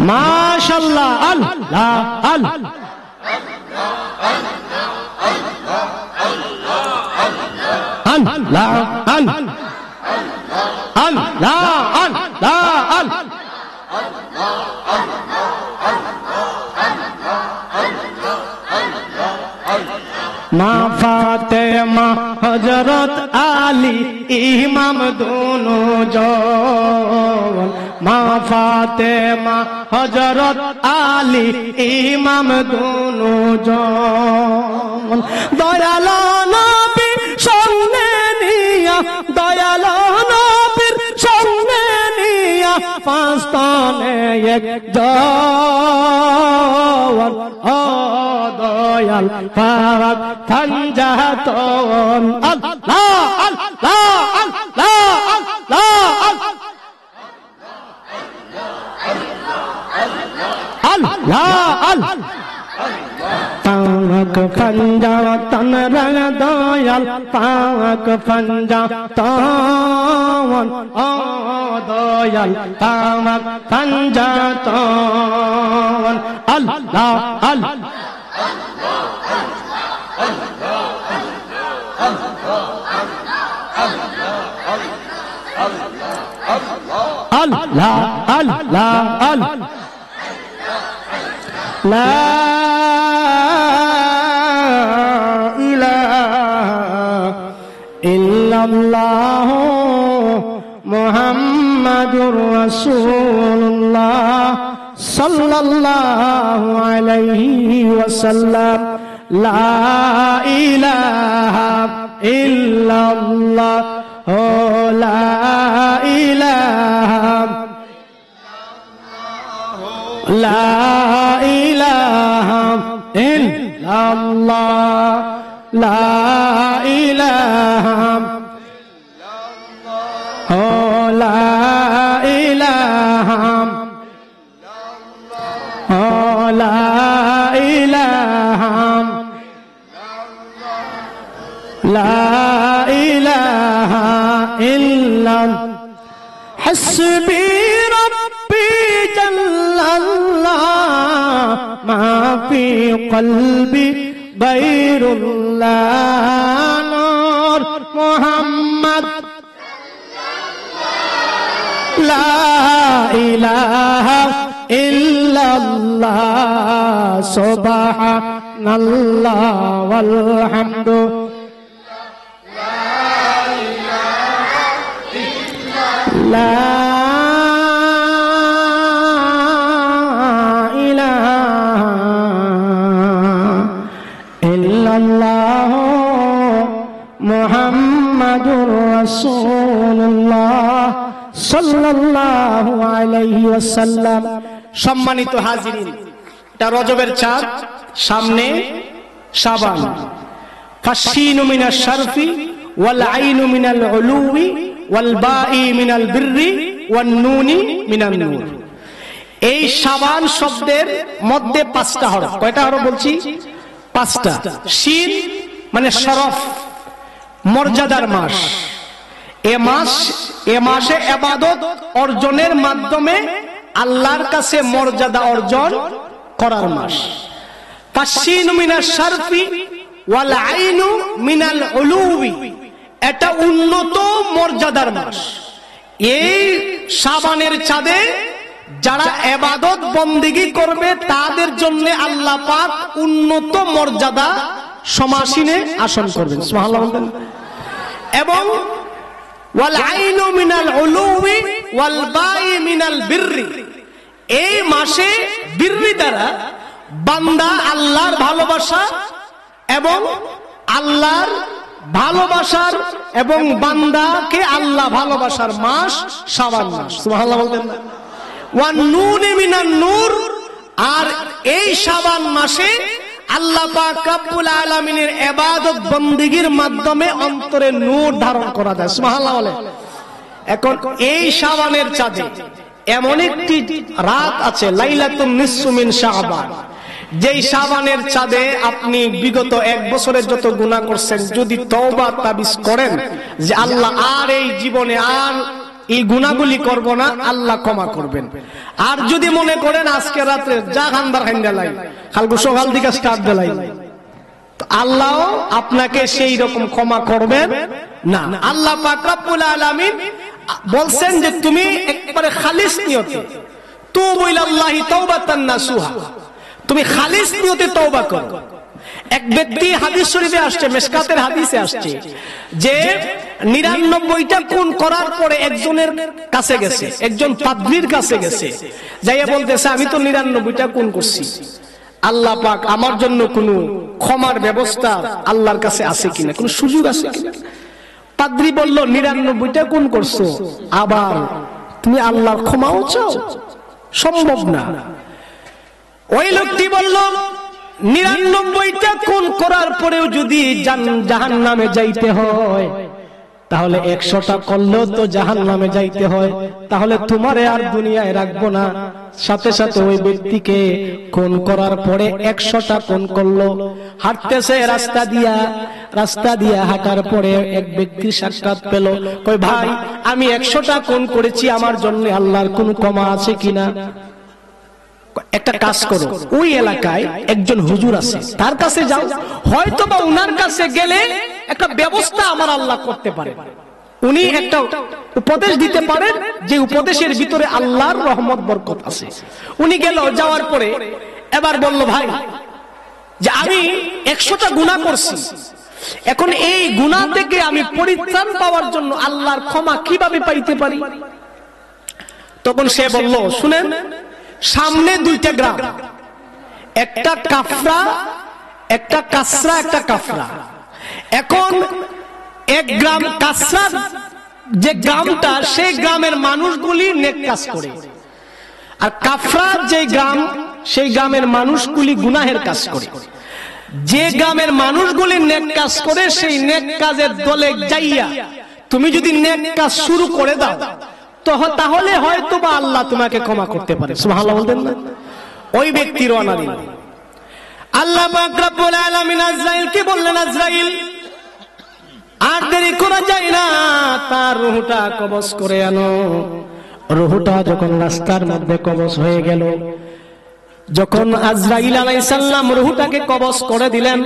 মাশাআল্লাহ আল্লাহ আল্লাহ। আল্লাহ আল্লাহ মা ফাতেমা হযরত আলী ইমাম দোনো জন, মা ফাতেমা হযরত আলী ইমাম দোনো জন। দয়াল নবী সঙ্গে নিয়া, দয়াল নবীর সঙ্গে নিয়া পাঁচ তনে এক জন। ও দয়াল পাক ফাঞ্জাতন। আল্লাহ আল্লাহ আল্লাহ আল্লাহ আল্লাহ পাক ফাঞ্জাতন রঙ দয়াল পাক ফাঞ্জাতন। ও দয়াল পাক ফাঞ্জাতন। আল্লাহ আল্লাহ আল্লাহ আল্লাহ আল্লাহ লা ইলাহা ইল্লাল্লাহ মুহাম্মাদুর রাসূলুল্লাহ সাল্লাল্লাহু আলাইহি ওয়াসাল্লাম। লা ইলাহা ইল্লাল্লাহ লা ইলাহা লা ইলাহা ইল্লাল্লাহ লা ইলাহা লা ইলাহা লা ইলাহা লা ইলাহা ইল্লাল্লাহ। হাসবি রব্বি জাল্লাল্লাহ মা ফি কলবি গায়রুল্লাহ নূর মুহাম্মদ লা ইলাহা ইল্লাল্লাহ সুবহানাল্লাহ ওয়াল হামদু লা ইলাহা ইল্লাল্লাহ মুহাম্মাদুর রাসূলুল্লাহ সাল্লাল্লাহু আলাইহি ওয়াসাল্লাম। সম্মানিত হাজিরিন, এটা রজবের চাঁদ, সামনে শাবান। ফাশিনু মিনাশ শারফি ওয়াল আইনু মিনাল উলুবি ওয়াল বাই মিনাল বিররি ওয়ান নুনি মিনান নূর। এই শাবান শব্দের মধ্যে পাঁচটা হরফ। কয়টা হরফ বলছি? পাঁচটা। শিন মানে শরফ, মর্যাদার মাস। এ মাসে ইবাদত অর্জনের মাধ্যমে আল্লাহর কাছে মর্যাদা অর্জন করার মাস। ফাশিনু মিনাশ শারফি ওয়াল আইনু মিনাল উলুবি, এটা উন্নত মর্যাদার মাস। এই শাবানের চাঁদে যারা ইবাদত বন্দেগী করবে তাদের জন্য আল্লাহ পাক উন্নত মর্যাদা সমাসীনে আসন করবেন। সুবহানাল্লাহ। এবং ওয়াল আইনু মিনাল উলুবি ওয়াল বাই মিনাল বিররি, এই মাসে বিররি দ্বারা বান্দা আল্লাহর ভালোবাসা এবং আল্লাহর ভালোবাসার এবং বান্দাকে আল্লাহ ভালোবাসার মাস শাবান মাস। সুবহানাল্লাহ বলতেন না? ওয়ান নুনি মিনান নূর, আর এই শাবান মাসে আল্লাহ পাক রব্বুল আলামিনের ইবাদত বন্দেগীর মাধ্যমে অন্তরে নূর ধারণ করা যায়। সুবহানাল্লাহ বলে। এখন এই শাবানের চাঁদে এমন একটি রাত আছে, লাইলাতুন নিসফু মিন শাবান, যেই শাবানের চাঁদে আপনি বিগত এক বছরের যত গুনাহ করছেন যদি তওবা তাবিজ করেন যে আল্লাহ আর এই জীবনে আর এই গুনাহগুলি করব না, আল্লাহ ক্ষমা করবেন। আর যদি মনে করেন আজকে রাতে যা খানদার খাইন্দালাই কালকে সকাল দিকে স্টার্ট দিলাই, আল্লাহ আপনাকে সেই রকম ক্ষমা করবেন না। আল্লাহ পাক রব্বুল আলামিন বলছেন যে তুমি একবারে খালিস নিয়তে তুবু ইলাল্লাহি তাওবাতান নাসুহা, তুমি খালিস নিয়তে তওবা করো। এক ব্যক্তি হাদিস শরীফে আসছে, মিশকাতের হাদিসে আসছে যে 99টা খুন করার পরে একজনের কাছে গেছে, একজন পাদ্রীর কাছে গেছে, যাইয়া বলতেছে আমি তো 99টা খুন করছি, আল্লাহ পাক আমার জন্য কোনো ক্ষমার ব্যবস্থা আল্লাহর কাছে আছে কিনা, কোনো সুযোগ আছে কিনা। পাদ্রী বলল 99টা খুন করছো, আবার তুমি আল্লাহর ক্ষমাও চাও? সম্ভব না। ওই লোকটি বলল 99টা খুন করার পরেও যদি জাহান্নামে যাইতে হয়, তাহলে 100টা করলেও তো জাহান্নামে যাইতে হয়, তাহলে তোমারে আর দুনিয়ায় রাখবো না। সাথে সাথে ওই ব্যক্তিকে খুন করার পরে 100টা খুন করলো। হাঁটতেছে রাস্তা দিয়া হাঁটার পরে এক ব্যক্তির সাক্ষাৎ পেল, কই ভাই আমি 100টা খুন করেছি, আমার জন্য আল্লাহর কোনো ক্ষমা আছে কিনা? একটা কাজ করো, ওই এলাকায় একজন হুজুর আছে, তার কাছে যাও, হয়তো বা উনার কাছে গেলে একটা ব্যবস্থা আমার আল্লাহ করতে পারে, উনি একটা উপদেশ দিতে পারেন যে উপদেশের ভিতরে আল্লাহর রহমত বরকত আছে। উনি গেল, যাওয়ার পরে এবার বলল ভাই যে আমি 100টা গুনাহ করছি, এখন এই গুনাহ থেকে আমি পরিত্রাণ পাওয়ার জন্য আল্লাহর ক্ষমা কিভাবে পাইতে পারি? তখন সে বলল শুনেন, সামনে 2টা গ্রাম, একটা কাফরা, একটা কাসরা, একটা কাফরা। এখন এক গ্রাম কাসরা যে গ্রামটা, সেই গ্রামের মানুষগুলি নেক কাজ করে, আর কাফরা যে গ্রাম, সেই গ্রামের মানুষগুলি গুনাহের কাজ করে। যে গ্রামের মানুষগুলি নেক কাজ করে, সেই নেক কাজের দলে যাইয়া তুমি যদি নেক কাজ শুরু করে দাও, তাহলে হয়তো বা আল্লাহ তোমাকে ক্ষমা করতে পারে। সুবহানাল্লাহ বলতেন না? ওই ব্যক্তি রওনা দিল। আল্লাহ পাক রব্বুল আলামিন আজরাইলকে বললেন, আজরাইল আর দেরি করা যায় না, তার রূহটা কবজ করে আনো। রূহটা যখন রাস্তার মধ্যে কবজ হয়ে গেল, যখন আজরাইল আলাইহিস সালাম রূহটাকে কবজ করে দিলেন,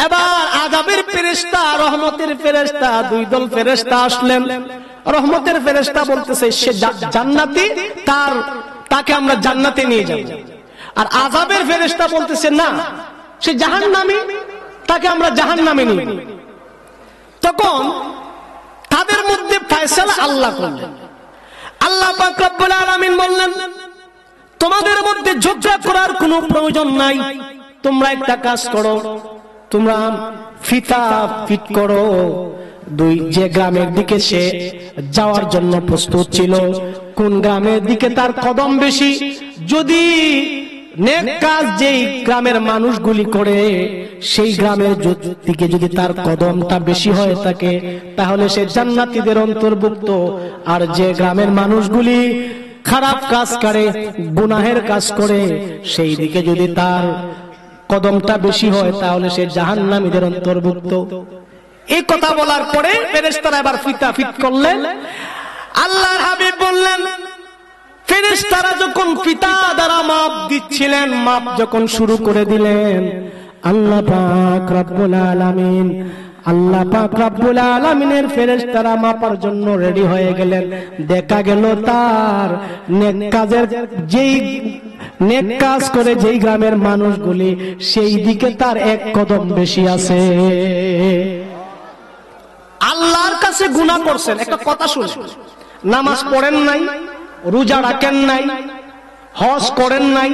এবার আযাবের ফেরেশতা, রহমতের ফেরেশতা, 2 দল ফেরেশতা আসলেন। রহমতের ফেরেশতা বলতেছে সে জান্নাতি, তাকে আমরা জান্নাতে নিয়ে যাব। আর আযাবের ফেরেশতা বলতেছে না, সে জাহান্নামী, তাকে আমরা জাহান্নামে নিয়ে যাব। তখন তাদের মধ্যে ফয়সালা আল্লাহ করলেন। আল্লাহ পাক রব্বুল আলামিন বললেন, তোমাদের মধ্যে ঝগড়া করার কোনো প্রয়োজন নাই, তোমরা একটা কাজ করো, তোমরা ফিতা ফিট করো। যে গ্রামের দিকে সে যাওয়ার জন্য প্রস্তুত ছিল, কোন গ্রামের দিকে তার কদম বেশি, যদি নেক কাজ যেই গ্রামের মানুষগুলি করে, সেই গ্রামের দিকে যদি তার কদমটা বেশি হয়ে থাকে, তাহলে সে জান্নাতীদের অন্তর্ভুক্ত। আর যে গ্রামের মানুষগুলি খারাপ কাজ করে, গুনাহের কাজ করে, সেই দিকে যদি তার কদমটা বেশি হয়, তাহলে সে জাহান্নামীদের অন্তর্ভুক্ত। এই কথা বলার পরে ফেরেশতারা এবার ফিতা ফিট করলেন। আল্লাহর হাবিব বললেন, ফেরেশতারা যখন ফিতা দ্বারা মাপ দিচ্ছিলেন, মাপ যখন শুরু করে দিলেন, আল্লাহ পাক রব্বুল আলামিনের ফেরেশতারা মাপার জন্য রেডি হয়ে গেলেন। দেখা গেল তার নেক কাজ করে যেই গ্রামের মানুষগুলি, সেই দিকে তার 1 কদম বেশি আছে। আল্লাহর কাছে গুনাহ করছেন, একটা কথা শুনুন, নামাজ পড়েন নাই, রোজা রাখেন নাই, হজ করেন নাই,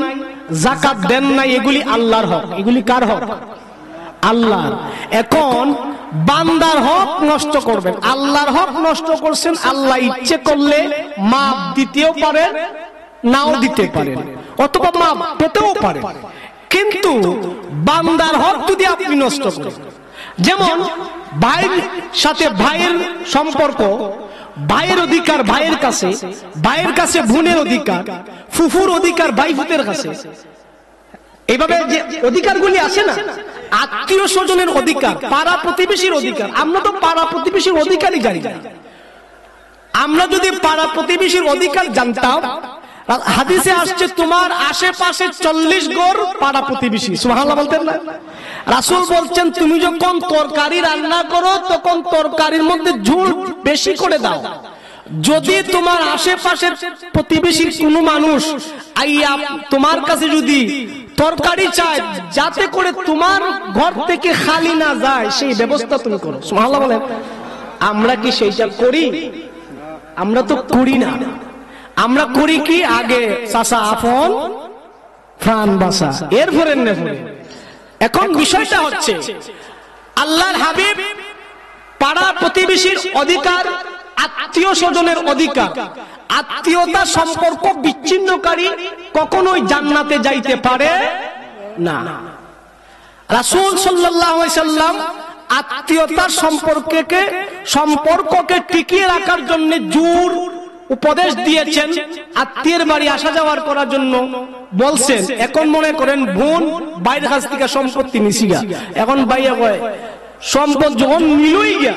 যাকাত দেন নাই, এগুলি আল্লাহর হক। এগুলি কার হক? আল্লাহর। এখন বান্দার হক নষ্ট করবেন, আল্লাহর হক নষ্ট করছেন। আল্লাহ ইচ্ছে করলে মাপ দিতেও পারেন, নাও দিতে পারেন, অথবা মাপ পেতেও পারেন। কিন্তু বান্দার হক যদি আপনি নষ্ট করেন, যেমন ভাইয়ের সাথে ভাইয়ের সম্পর্ক, ভাইয়ের অধিকার ভাইয়ের কাছে, ভাইয়ের কাছে বোনের অধিকার, ফুফুর অধিকার ভাই ফুতের কাছে, এইভাবে যে অধিকারগুলি আছে না, আত্মীয় স্বজনের অধিকার, পাড়া প্রতিবেশীর অধিকার, আমরা তো পাড়া প্রতিবেশীর অধিকারই জানি না। আমরা যদি পাড়া প্রতিবেশীর অধিকার জানতাম, হাদিসে আসছে তোমার আশেপাশে 40 গড় পাড়া প্রতিবেশী। সুবহানাল্লাহ বলতেন না? রাসূল বলছেন তুমি যখন তরকারি রান্না করো, তখন তরকারির মধ্যে ঝোল বেশি করে দাও। যদি তোমার আশেপাশের প্রতিবেশীর কোনো মানুষ আইয়া তোমার কাছে যদি তরকারি চায়, যাতে করে তোমার ঘর থেকে খালি না যায় সেই ব্যবস্থা তুমি করো। সুবহানাল্লাহ বলেন। আমরা কি সেইটা করি? আমরা তো করি না। আমরা করি কি, আগে চাচা আপন প্রাণ বাঁচা, এরপরে নেপরে। এখন বিষয়টা হচ্ছে আল্লাহর হাবিব পাড়া প্রতিবেশীর অধিকার, আত্মীয় স্বজনের অধিকার, আত্মীয়তা সম্পর্ক বিচ্ছিন্নকারী কখনোই জান্নাতে যাইতে পারে না। রাসূল সাল্লাল্লাহু আলাইহি সাল্লাম আত্মীয়তার সম্পর্ককে টিকিয়ে রাখার জন্য জোর উপদেশ দিয়েছেন। আত্মীয়ের বাড়ি আসা যাওয়ার করার জন্য বলছেন। এখন মনে করেন বোন বাইরের কাছ থেকে সম্পত্তি নিছি গা, এখন বাইয়া কয় সম্পদ যখন নিলই গিয়া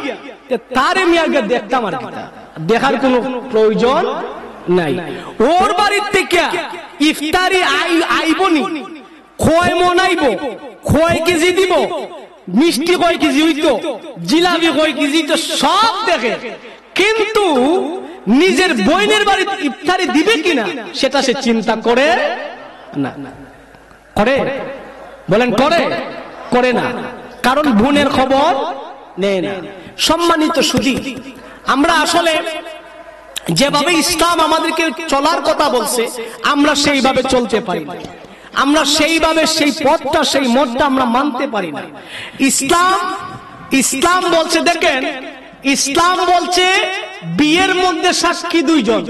তার আমি আগে দেখতাম, আর দেখার কোনো প্রয়োজন নাই। ওর বাড়ির থেকে ইফতারি আইবনি, খোয় মন আইব, খোয় কেজি দিব, মিষ্টি কয় কেজি হইতো, জিলাপি কয় কেজি তো সব দেখে, কিন্তু নিজের বোনের বাড়িতে ইফতারি দিবে কিনা সেটা সে চিন্তা করে না। করে বলেন, করে না, কারণ বোনের খবর নেই না। সম্মানিত সুধী, আমরা আসলে যেভাবে ইসলাম আমাদেরকে চলার কথা বলছে আমরা সেইভাবে চলতে পারি না। আমরা সেইভাবে সেই পথটা, সেই মতটা আমরা মানতে পারি না। ইসলাম বলছে, দেখেন ইসলাম বলছে বিয়ের মধ্যে সাক্ষী দুইজন।